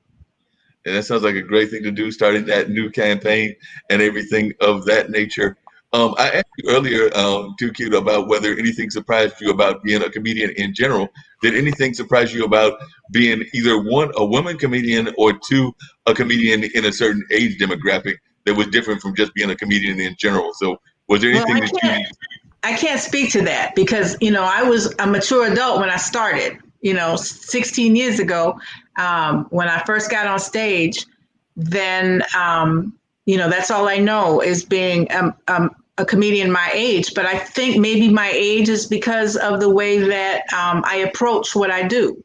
And that sounds like a great thing to do, starting that new campaign and everything of that nature. I asked you earlier, Too Cute, about whether anything surprised you about being a comedian in general. Did anything surprise you about being either one, a woman comedian, or two, a comedian in a certain age demographic that was different from just being a comedian in general? So was there anything I can't speak to that because, I was a mature adult when I started, 16 years ago, when I first got on stage. Then, that's all I know is being a comedian my age. But I think maybe my age is because of the way that I approach what I do.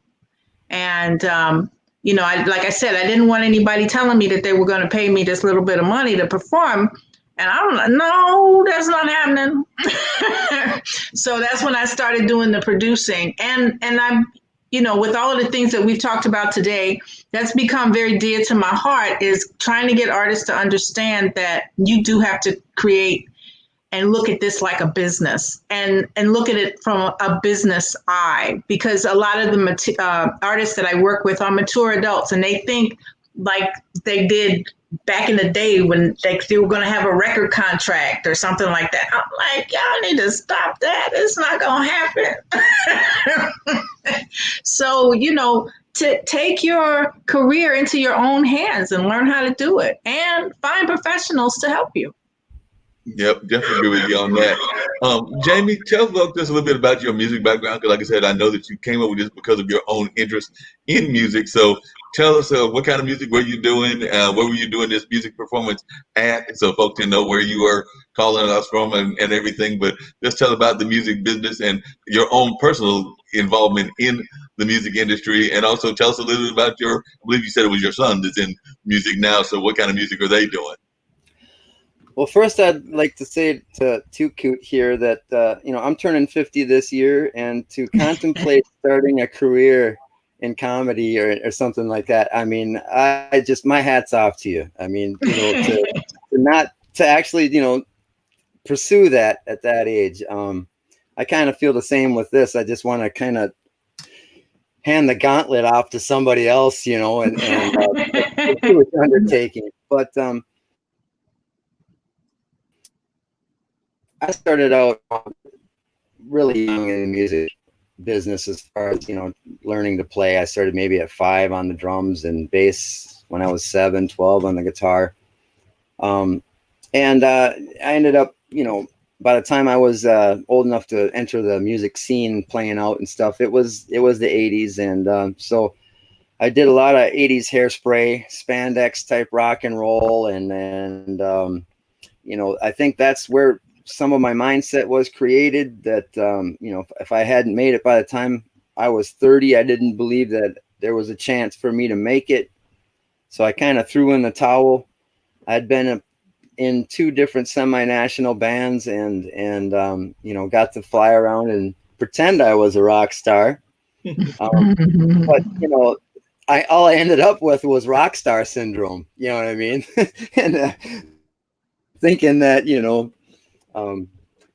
And, like I said, I didn't want anybody telling me that they were going to pay me this little bit of money to perform. And no, that's not happening. So that's when I started doing the producing. And I'm, with all of the things that we've talked about today, that's become very dear to my heart, is trying to get artists to understand that you do have to create and look at this like a business and look at it from a business eye, because a lot of the artists that I work with are mature adults, and they think like they did back in the day when they were going to have a record contract or something like that. I'm like, y'all need to stop that. It's not going to happen. So, to take your career into your own hands and learn how to do it and find professionals to help you. Yep, definitely agree with you on that. Jamie, tell us just a little bit about your music background, because like I said, I know that you came up with this because of your own interest in music. So tell us what kind of music were you doing? Where were you doing this music performance at? So folks can know where you are calling us from and everything. But just tell about the music business and your own personal involvement in the music industry. And also tell us a little bit about I believe you said it was your son that's in music now. So what kind of music are they doing? Well, first, I'd like to say to Too Cute here that, I'm turning 50 this year, and to contemplate starting a career in comedy or something like that. I mean, I just, my hat's off to you. I mean, you know, to actually, you know, pursue that at that age. I kind of feel the same with this. I just want to kind of hand the gauntlet off to somebody else, you know, and do its undertaking. But I started out really young in the music business as far as, you know, learning to play. I started maybe at 5 on the drums and bass when I was 7, 12 on the guitar. And I ended up, you know, by the time I was old enough to enter the music scene, playing out and stuff, it was the 80s. And so I did a lot of 80s hairspray, spandex type rock and roll. And you know, I think that's where some of my mindset was created, that, you know, if I hadn't made it by the time I was 30, I didn't believe that there was a chance for me to make it. So I kind of threw in the towel. I'd been in 2 different semi-national bands and you know, got to fly around and pretend I was a rock star. But, you know, all I ended up with was rock star syndrome. You know what I mean? And thinking that, you know,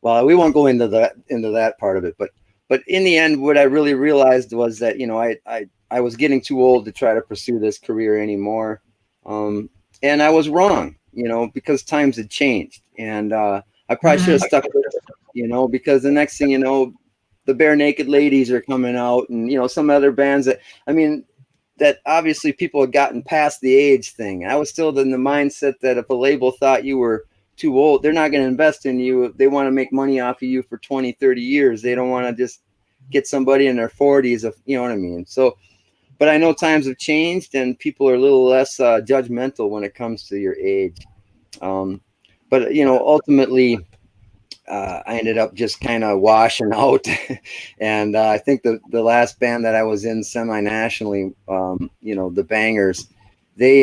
well, we won't go into that part of it, but in the end, what I really realized was that, you know, I was getting too old to try to pursue this career anymore. And I was wrong, you know, because times had changed, and I probably should have stuck with it, you know, because the next thing you know, the Bare Naked Ladies are coming out, and, you know, some other bands that, I mean, that obviously people had gotten past the age thing. I was still in the mindset that if a label thought you were too old, they're not going to invest in you. They want to make money off of you for 20, 30 years. They don't want to just get somebody in their 40s, you know what I mean? So, but I know times have changed and people are a little less judgmental when it comes to your age. But, you know, ultimately, I ended up just kind of washing out. And I think the last band that I was in semi-nationally, you know, the Bangers, they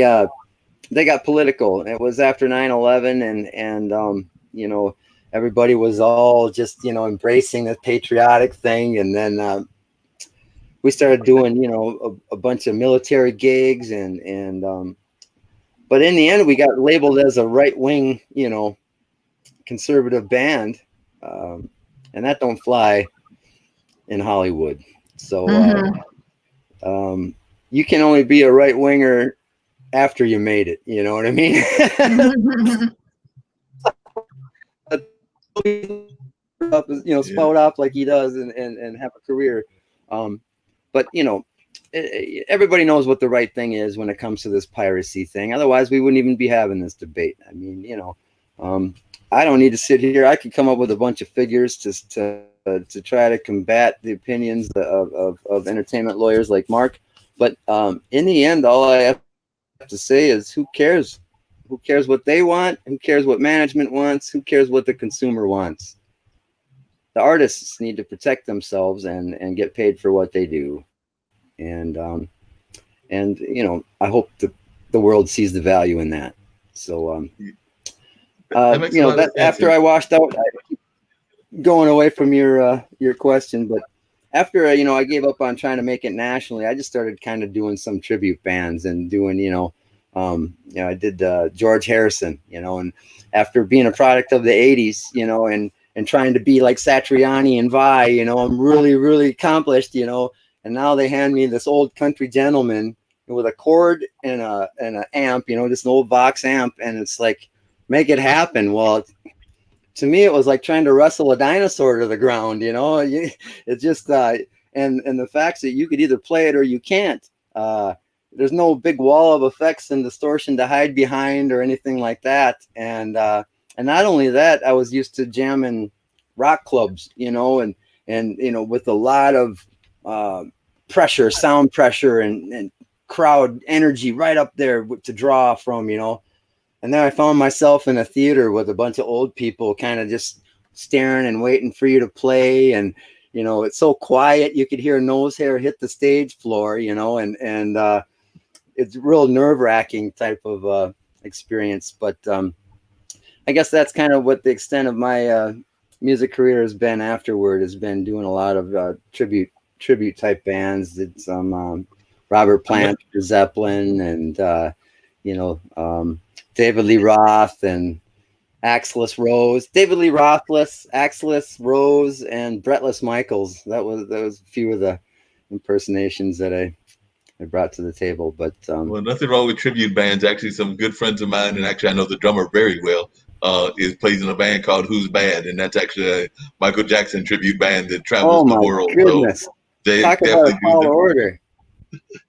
got political. It was after 9/11, and you know, everybody was all just, you know, embracing the patriotic thing. And then we started doing, you know, a bunch of military gigs, and but in the end, we got labeled as a right-wing, you know, conservative band, and that don't fly in Hollywood. So you can only be a right-winger after you made it, you know what I mean? You know, spout off like he does, and have a career. But, you know, everybody knows what the right thing is when it comes to this piracy thing. Otherwise, we wouldn't even be having this debate. I mean, you know, I don't need to sit here. I could come up with a bunch of figures to try to combat the opinions of entertainment lawyers like Mark. But in the end, all I have to say is, who cares? Who cares what they want? Who cares what management wants? Who cares what the consumer wants? The artists need to protect themselves and get paid for what they do. And you know, I hope the world sees the value in that. So you know, that after I washed out, going away from your question, but after you know, I gave up on trying to make it nationally, I just started kind of doing some tribute bands and doing, you know, I did George Harrison, you know, and after being a product of the 80s, you know, and trying to be like Satriani and Vai, you know, I'm really, really accomplished, you know, and now they hand me this old country gentleman with a cord and an amp, you know, just an old Vox amp, and it's like, make it happen. Well, to me, it was like trying to wrestle a dinosaur to the ground, you know. It's just and the fact that you could either play it or you can't. There's no big wall of effects and distortion to hide behind or anything like that. And not only that, I was used to jamming rock clubs, you know, and you know, with a lot of pressure, sound pressure, and crowd energy right up there to draw from, you know. And then I found myself in a theater with a bunch of old people kind of just staring and waiting for you to play. And, you know, it's so quiet. You could hear nose hair hit the stage floor, you know, and it's a real nerve-wracking type of experience. But I guess that's kind of what the extent of my music career has been afterward, has been doing a lot of tribute tribute type bands. Did some Robert Plant, Zeppelin, and David Lee Roth and Axlis Rose, David Lee Rothless, Axlis Rose, and Brettless Michaels. That was a few of the impersonations that I brought to the table. But well, nothing wrong with tribute bands. Actually, some good friends of mine, and actually I know the drummer very well, plays in a band called Who's Bad, and that's actually a Michael Jackson tribute band that travels the world. Goodness. So they talk about a tall order.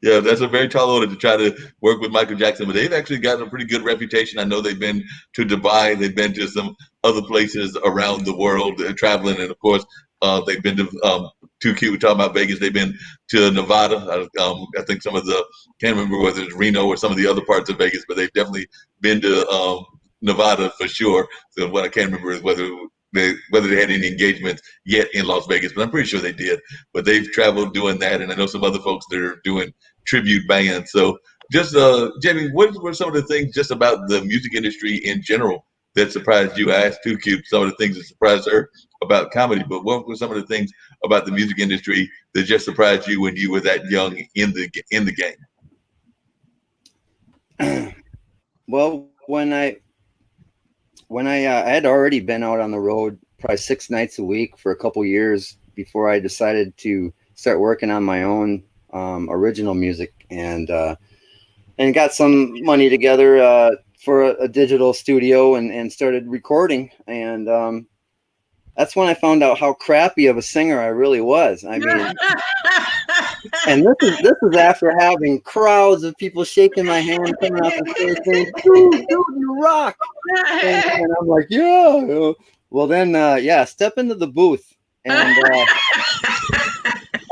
Yeah, that's a very tall order to try to work with Michael Jackson, but they've actually gotten a pretty good reputation. I know they've been to Dubai, they've been to some other places around the world traveling, and of course, they've been to Too Cute. We're talking about Vegas. They've been to Nevada. I think some of the can't remember whether it's Reno or some of the other parts of Vegas, but they've definitely been to Nevada for sure. So what I can't remember is whether they had any engagements yet in Las Vegas, but I'm pretty sure they did. But they've traveled doing that, and I know some other folks that are doing tribute bands. So just, Jamie, what were some of the things just about the music industry in general that surprised you? I asked Too Cute some of the things that surprised her about comedy, but what were some of the things about the music industry that just surprised you when you were that young in the game? Well, when I had already been out on the road probably 6 nights a week for a couple years before I decided to start working on my own original music, and got some money together for a digital studio and started recording. And that's when I found out how crappy of a singer I really was. I mean, and this is after having crowds of people shaking my hand, coming out the stage saying, dude, you rock. And I'm like, yeah. Well, then, step into the booth.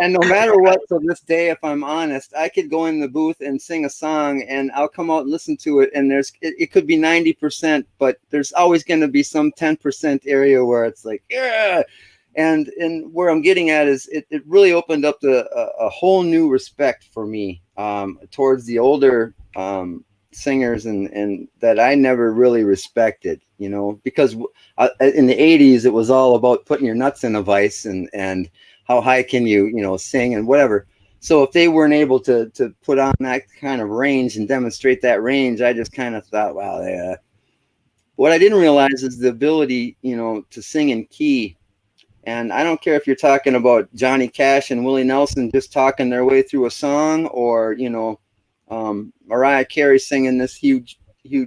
And no matter what, to this day, if I'm honest, I could go in the booth and sing a song and I'll come out and listen to it. And it could be 90%, but there's always going to be some 10% area where it's like, yeah. And where I'm getting at is it really opened up a whole new respect for me towards the older singers and that I never really respected, because in the 80s, it was all about putting your nuts in a vice and how high can you, sing and whatever. So if they weren't able to put on that kind of range and demonstrate that range, I just kind of thought, wow, what I didn't realize is the ability, to sing in key. And I don't care if you're talking about Johnny Cash and Willie Nelson just talking their way through a song, or, Mariah Carey singing this huge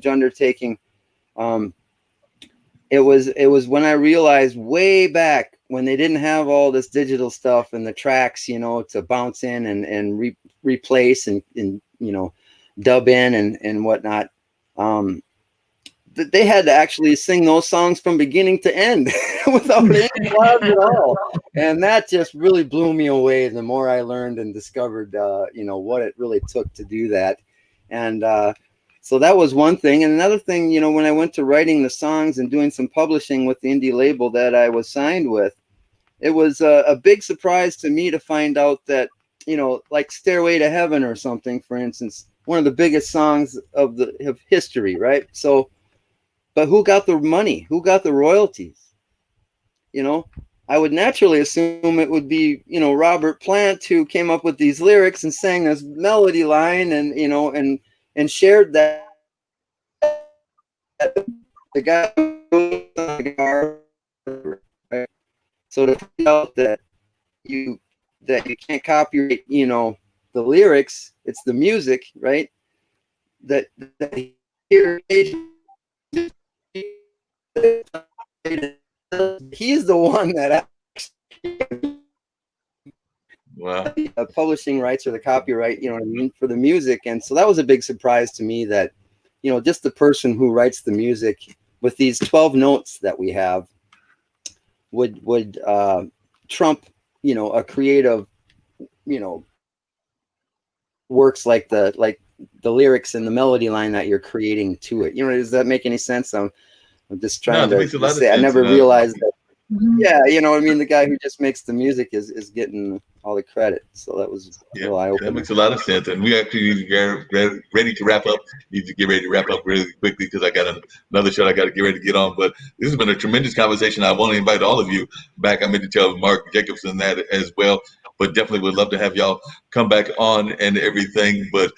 undertaking. It was when I realized way back when they didn't have all this digital stuff and the tracks, to bounce in and replace and dub in and whatnot. They had to actually sing those songs from beginning to end without any applause at all. And that just really blew me away. The more I learned and discovered, what it really took to do that. And so that was one thing. And another thing, when I went to writing the songs and doing some publishing with the indie label that I was signed with, it was a big surprise to me to find out that, like Stairway to Heaven or something, for instance, one of the biggest songs of history, right? So, but who got the money? Who got the royalties? I would naturally assume it would be, Robert Plant, who came up with these lyrics and sang this melody line and shared that. The guy who the guitar, right? So to find out that you can't copyright, the lyrics, it's the music, right? That here he's the one that actually publishing rights or the copyright, for the music. And so that was a big surprise to me that, just the person who writes the music with these 12 notes that we have would trump, a creative, works like the lyrics and the melody line that you're creating to it. Does that make any sense? I'm just trying to say, I never realized that. Yeah, the guy who just makes the music is getting all the credit. So that was eye-opening. That makes a lot of sense. And we actually need to get ready to wrap up. Need to get ready to wrap up really quickly because I got another show I got to get ready to get on. But this has been a tremendous conversation. I want to invite all of you back. I meant to tell Mark Jacobsen that as well. but definitely would love to have y'all come back on and everything. But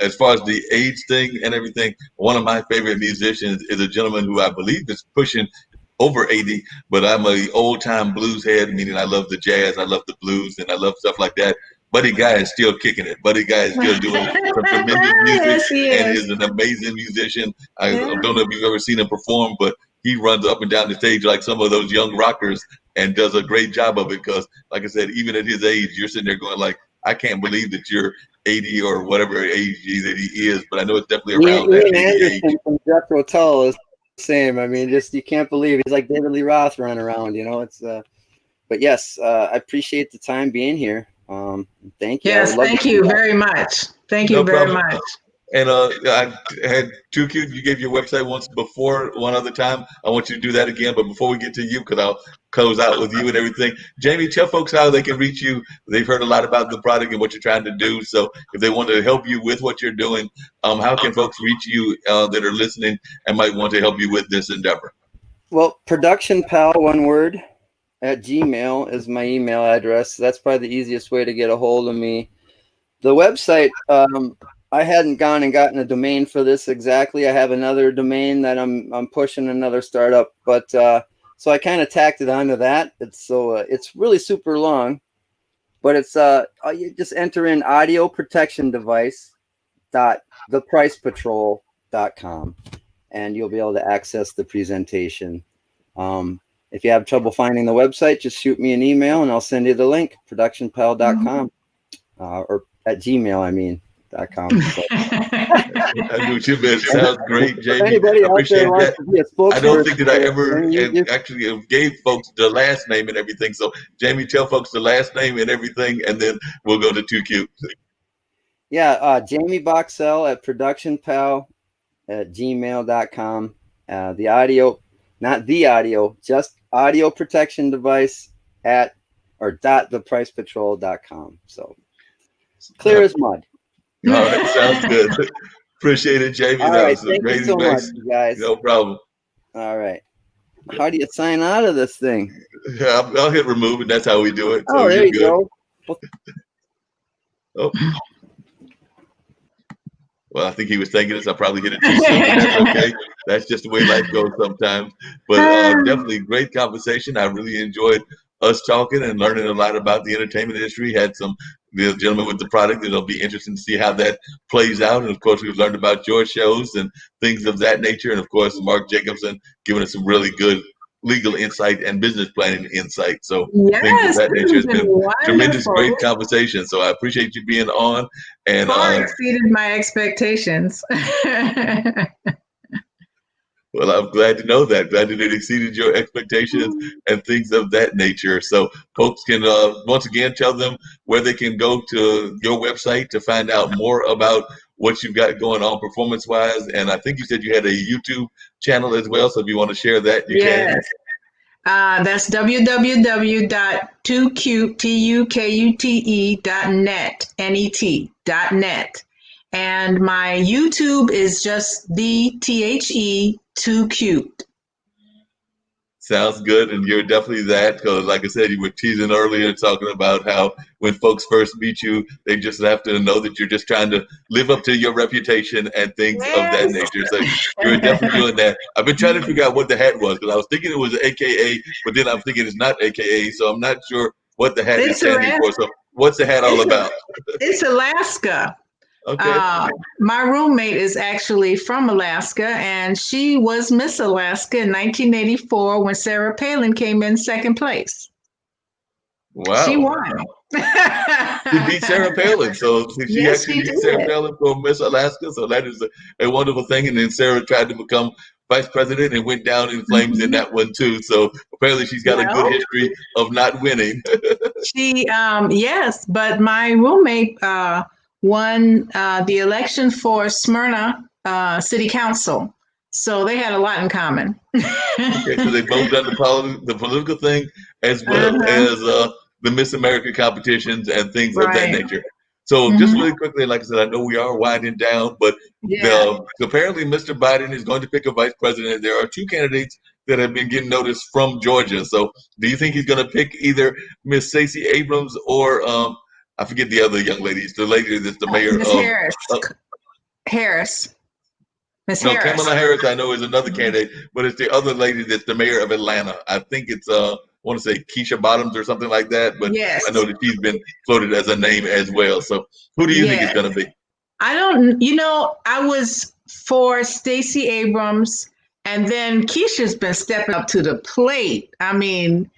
as far as the age thing and everything, one of my favorite musicians is a gentleman who I believe is pushing over 80, but I'm a old time blues head, meaning I love the jazz, I love the blues, and I love stuff like that. Buddy Guy is still kicking it. Buddy Guy is still doing some tremendous music Yes, he and is. is an amazing musician. I Yeah. don't know if you've ever seen him perform, but he runs up and down the stage like some of those young rockers and does a great job of it. Because, like I said, even at his age, you're sitting there going like, I can't believe that you're 80 or whatever age that he is, but I know it's definitely around that Ian 80 age. Anderson from Jethro Tull is the same. I mean, just you can't believe he's like David Lee Roth running around. You know, it's. But yes, I appreciate the time being here. Thank you. Yes, thank you very much. Thank you No very problem. much. And I had Too Cute. You gave your website once before, one other time. I want you to do that again. But before we get to you, because I'll close out with you and everything. Jamie, tell folks how they can reach you. They've heard a lot about the product and what you're trying to do. So if they want to help you with what you're doing, how can folks reach you that are listening and might want to help you with this endeavor? Well, Production Pal, one word, at Gmail is my email address. That's probably the easiest way to get a hold of me. The website, I hadn't gone and gotten a domain for this exactly. I have another domain that I'm pushing, another startup, but so I kind of tacked it onto that. It's really super long, but it's you just enter in audio protection device.thepricepatrol.com and you'll be able to access the presentation. If you have trouble finding the website, just shoot me an email and I'll send you the link, productionpal.com or at Gmail, .com. So. I knew what you meant. Sounds great, Jamie. Anybody I appreciate that. I don't think that I ever actually gave folks the last name and everything. So, Jamie, tell folks the last name and everything, and then we'll go to Too Cute. Yeah, Jamie Boxell at productionpal@gmail.com. The audio, not the audio, just audio protection device .thepricepatrol.com. So clear as mud. All right, sounds good. Appreciate it, Jamie. All that right, was thank you so much, you guys. No problem. All right. How do you sign out of this thing? Yeah, I'll hit remove, and that's how we do it. So there you good. go. Oh. Well, I think he was thanking us. I probably hit it too soon, but that's okay. That's just the way life goes sometimes. But definitely great conversation. I really enjoyed us talking and learning a lot about the entertainment industry. Had the gentleman with the product. It'll be interesting to see how that plays out. And of course, we've learned about your shows and things of that nature. And of course, Mark Jacobsen giving us some really good legal insight and business planning insight. So things of that nature has been tremendous, great conversation. So I appreciate you being on. And far exceeded my expectations. Well, I'm glad to know that. Glad that it exceeded your expectations and things of that nature. So folks can, once again, tell them where they can go to your website to find out more about what you've got going on performance-wise. And I think you said you had a YouTube channel as well. So if you want to share that, you can. That's www.tukute.net. And my YouTube is just the Too Cute. Sounds good. And you're definitely that. Because like I said, you were teasing earlier talking about how when folks first meet you, they just have to know that you're just trying to live up to your reputation and things of that nature. So you're definitely doing that. I've been trying to figure out what the hat was because I was thinking it was AKA, but then I'm thinking it's not AKA. So I'm not sure what the hat is standing for. So what's the hat all about? It's Alaska. Okay. My roommate is actually from Alaska, and she was Miss Alaska in 1984 when Sarah Palin came in second place. Wow. She won. She beat Sarah Palin. So she actually beat Sarah Palin for Miss Alaska. So that is a wonderful thing. And then Sarah tried to become vice president and went down in flames in that one too. So apparently she's got a good history of not winning. Yes, but my roommate won the election for Smyrna City Council. So they had a lot in common. Okay, so they both done the political thing as well as the Miss America competitions and things of that nature. So just really quickly, like I said, I know we are winding down, but apparently Mr. Biden is going to pick a vice president. There are two candidates that have been getting noticed from Georgia. So do you think he's going to pick either Miss Stacey Abrams or I forget the other young lady, the lady that's the mayor Miss of Harris. Harris. Miss no, Harris. Kamala Harris, I know, is another candidate, but it's the other lady that's the mayor of Atlanta. I think it's I want to say Keisha Bottoms or something like that, but Yes. I know that she's been floated as a name as well. So who do you think Yes. it's going to be? I don't, I was for Stacey Abrams, and then Keisha's been stepping up to the plate. I mean,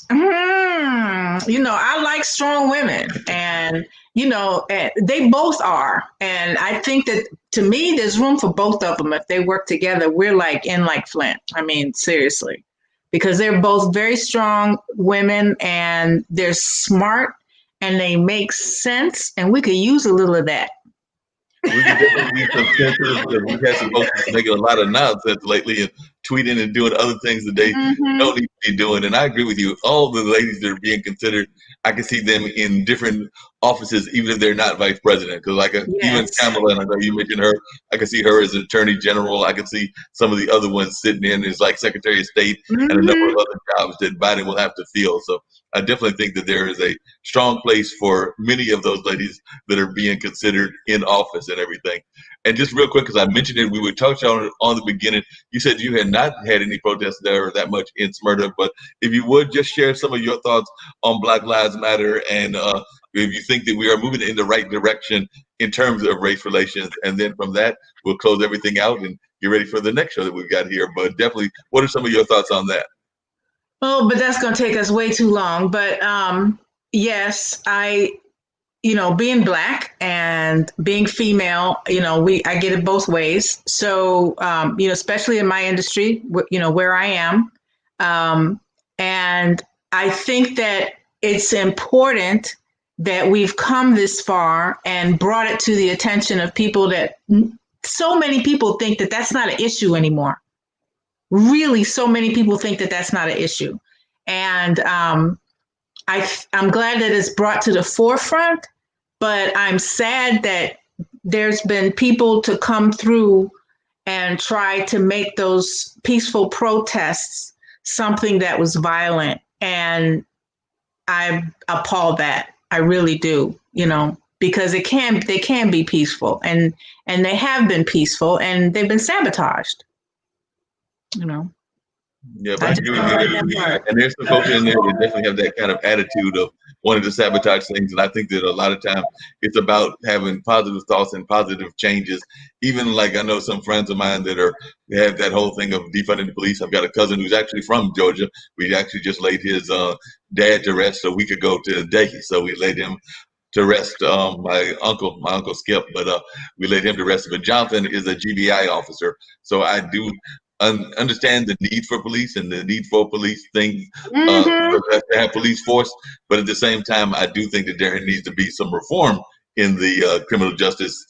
I like strong women, and they both are, and I think that to me, there's room for both of them if they work together. We're like Flint. I mean, seriously, because they're both very strong women, and they're smart, and they make sense, and we could use a little of that. We could definitely use some sensitive because we've had some folks making a lot of nonsense lately and tweeting and doing other things that they don't need to be doing. And I agree with you. All the ladies that are being considered, I can see them in different offices, even if they're not vice president. Because even Kamala, and I know you mentioned her, I can see her as attorney general. I can see some of the other ones sitting in as like secretary of state and a number of other jobs that Biden will have to fill. So I definitely think that there is a strong place for many of those ladies that are being considered in office and everything. And just real quick, because I mentioned it, we were touching on it on the beginning. You said you had not had any protests there that much in Smyrna, but if you would just share some of your thoughts on Black Lives Matter and if you think that we are moving in the right direction in terms of race relations. And then from that, we'll close everything out and get ready for the next show that we've got here. But definitely, what are some of your thoughts on that? Oh, but that's going to take us way too long. But yes, being Black and being female, I get it both ways. So, especially in my industry, where I am. And I think that it's important that we've come this far and brought it to the attention of people that so many people think that that's not an issue anymore. Really, so many people think that that's not an issue. And I'm glad that it's brought to the forefront, but I'm sad that there's been people to come through and try to make those peaceful protests something that was violent. And I appall that. I really do, because they can be peaceful, and they have been peaceful, and they've been sabotaged. Yeah, but I agree with you. And there's some folks in there that definitely have that kind of attitude of wanting to sabotage things. And I think that a lot of times it's about having positive thoughts and positive changes. Even like I know some friends of mine that have that whole thing of defunding the police. I've got a cousin who's actually from Georgia. We actually just laid his dad to rest a week ago today. So we laid him to rest. My uncle Skip, but we laid him to rest. But Jonathan is a GBI officer, so I do understand the need for police and the need for police things to have police force. But at the same time, I do think that there needs to be some reform in the criminal justice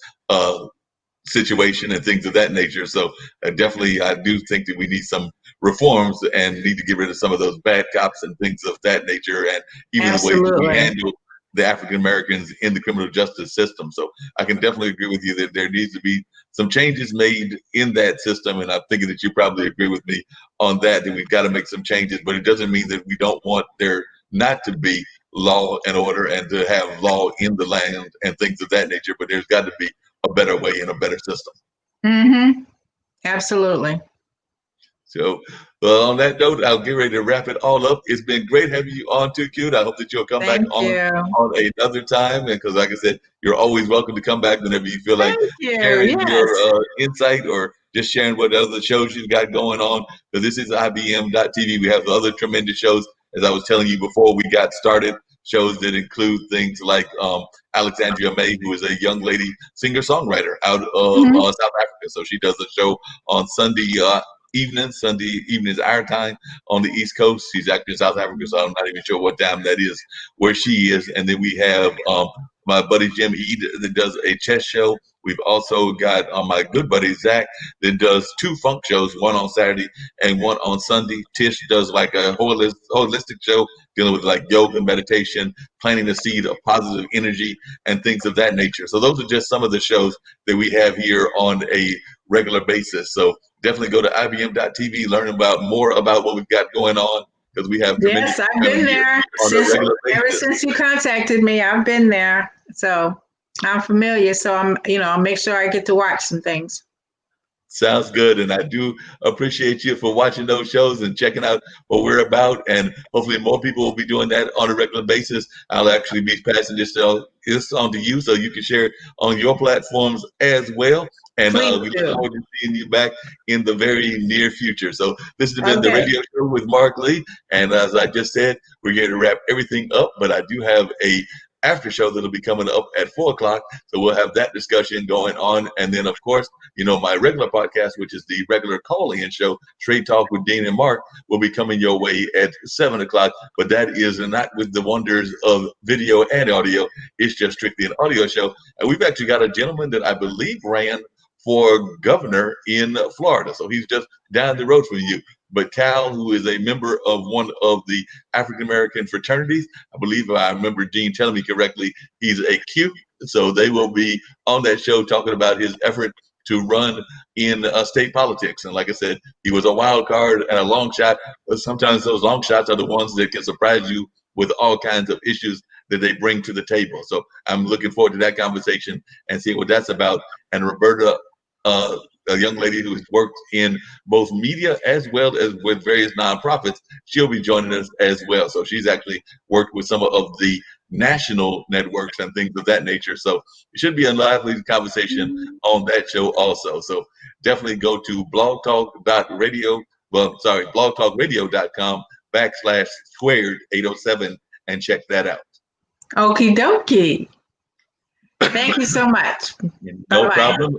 situation and things of that nature. So definitely, I do think that we need some reforms and need to get rid of some of those bad cops and things of that nature, and even the way that we handle the African Americans in the criminal justice system. So I can definitely agree with you that there needs to be some changes made in that system. And I'm thinking that you probably agree with me on that we've got to make some changes, but it doesn't mean that we don't want there not to be law and order and to have law in the land and things of that nature. But there's got to be a better way and a better system. Mm-hmm. Absolutely. So, well, on that note, I'll get ready to wrap it all up. It's been great having you on, Too Cute. I hope that you'll come back on another time. And because, like I said, you're always welcome to come back whenever you feel like sharing your insight or just sharing what other shows you've got going on. Because this is IBM.TV. We have other tremendous shows, as I was telling you before we got started, shows that include things like Alexandria May, who is a young lady singer-songwriter out of South Africa. So she does a show on Sunday evenings our time on the East Coast. She's actually in South Africa, so I'm not even sure what time that is where she is. And then we have my buddy Jim Ead that does a chess show. We've also got my good buddy Zach that does 2 funk shows, one on Saturday and one on Sunday. Tish does like a holistic show dealing with like yoga, meditation, planting the seed of positive energy and things of that nature. So those are just some of the shows that we have here on a regular basis. So definitely go to IBM.TV, learn about more about what we've got going on, because we have tremendous Yes, I've been here there on a since regular ever basis. since you contacted me. I've been there, so I'm familiar. So I'll make sure I get to watch some things. Sounds good. And I do appreciate you for watching those shows and checking out what we're about. And hopefully more people will be doing that on a regular basis. I'll actually be passing this on to you so you can share it on your platforms as well. And Please we look do. forward to seeing you back in the very near future. So this has been the Okay. radio show with Mark Lee. And as I just said, we're going to wrap everything up, but I do have a after show that'll be coming up at 4 o'clock. So we'll have that discussion going on. And then, of course, my regular podcast, which is the regular call-in show, Straight Talk with Dean and Mark, will be coming your way at 7 o'clock. But that is not with the wonders of video and audio. It's just strictly an audio show. And we've actually got a gentleman that I believe ran for governor in Florida. So he's just down the road from you. But Cal, who is a member of one of the African-American fraternities, I believe if I remember Dean telling me correctly, he's a Q. So they will be on that show talking about his effort to run in state politics. And like I said, he was a wild card and a long shot, but sometimes those long shots are the ones that can surprise you with all kinds of issues that they bring to the table. So I'm looking forward to that conversation and seeing what that's about. And Roberta, a young lady who has worked in both media as well as with various nonprofits, she'll be joining us as well. So she's actually worked with some of the national networks and things of that nature. So it should be a lively conversation on that show also. So definitely go to blogtalkradio.com/squared807 and check that out. Okie dokie. Thank you so much. No Bye-bye. problem.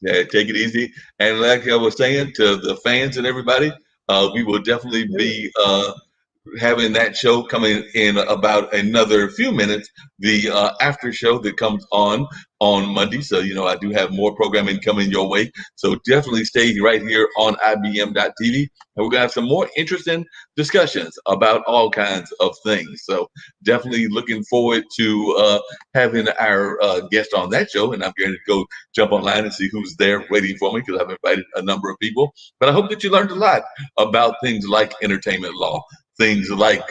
Take it easy. And like I was saying to the fans and everybody, we will definitely be having that show coming in about another few minutes. The after show that comes on Monday. So, I do have more programming coming your way. So definitely stay right here on IBM.TV. And we're going to have some more interesting discussions about all kinds of things. So definitely looking forward to having our guest on that show. And I'm going to go jump online and see who's there waiting for me, because I've invited a number of people. But I hope that you learned a lot about things like entertainment law. Things like,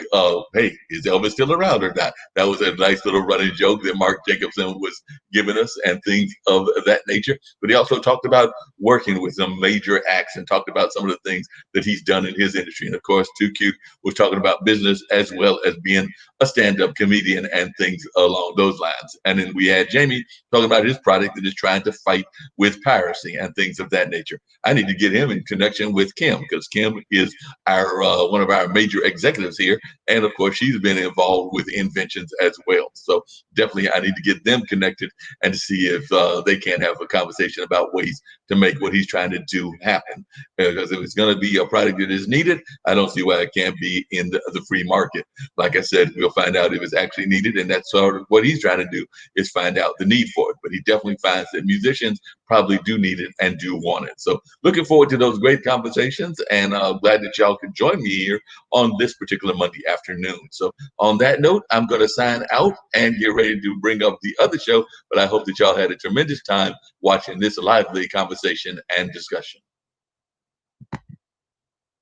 hey, is Elvis still around or not? That was a nice little running joke that Mark Jacobsen was giving us, and things of that nature. But he also talked about working with some major acts and talked about some of the things that he's done in his industry. And of course, Too Cute was talking about business as well as being a stand-up comedian and things along those lines. And then we had Jamie talking about his product that is trying to fight with piracy and things of that nature. I need to get him in connection with Kim, because Kim is our one of our major executives here, and of course she's been involved with inventions as well. So definitely I need to get them connected and to see if they can have a conversation about ways to make what he's trying to do happen. Because if it's going to be a product that is needed, I don't see why it can't be in the free market. Like I said, we'll find out if it's actually needed, and that's sort of what he's trying to do, is find out the need for it. But he definitely finds that musicians probably do need it and do want it. So looking forward to those great conversations, and glad that y'all could join me here on this particular Monday afternoon. So on that note, I'm going to sign out and get ready to bring up the other show, but I hope that y'all had a tremendous time watching this lively conversation and discussion.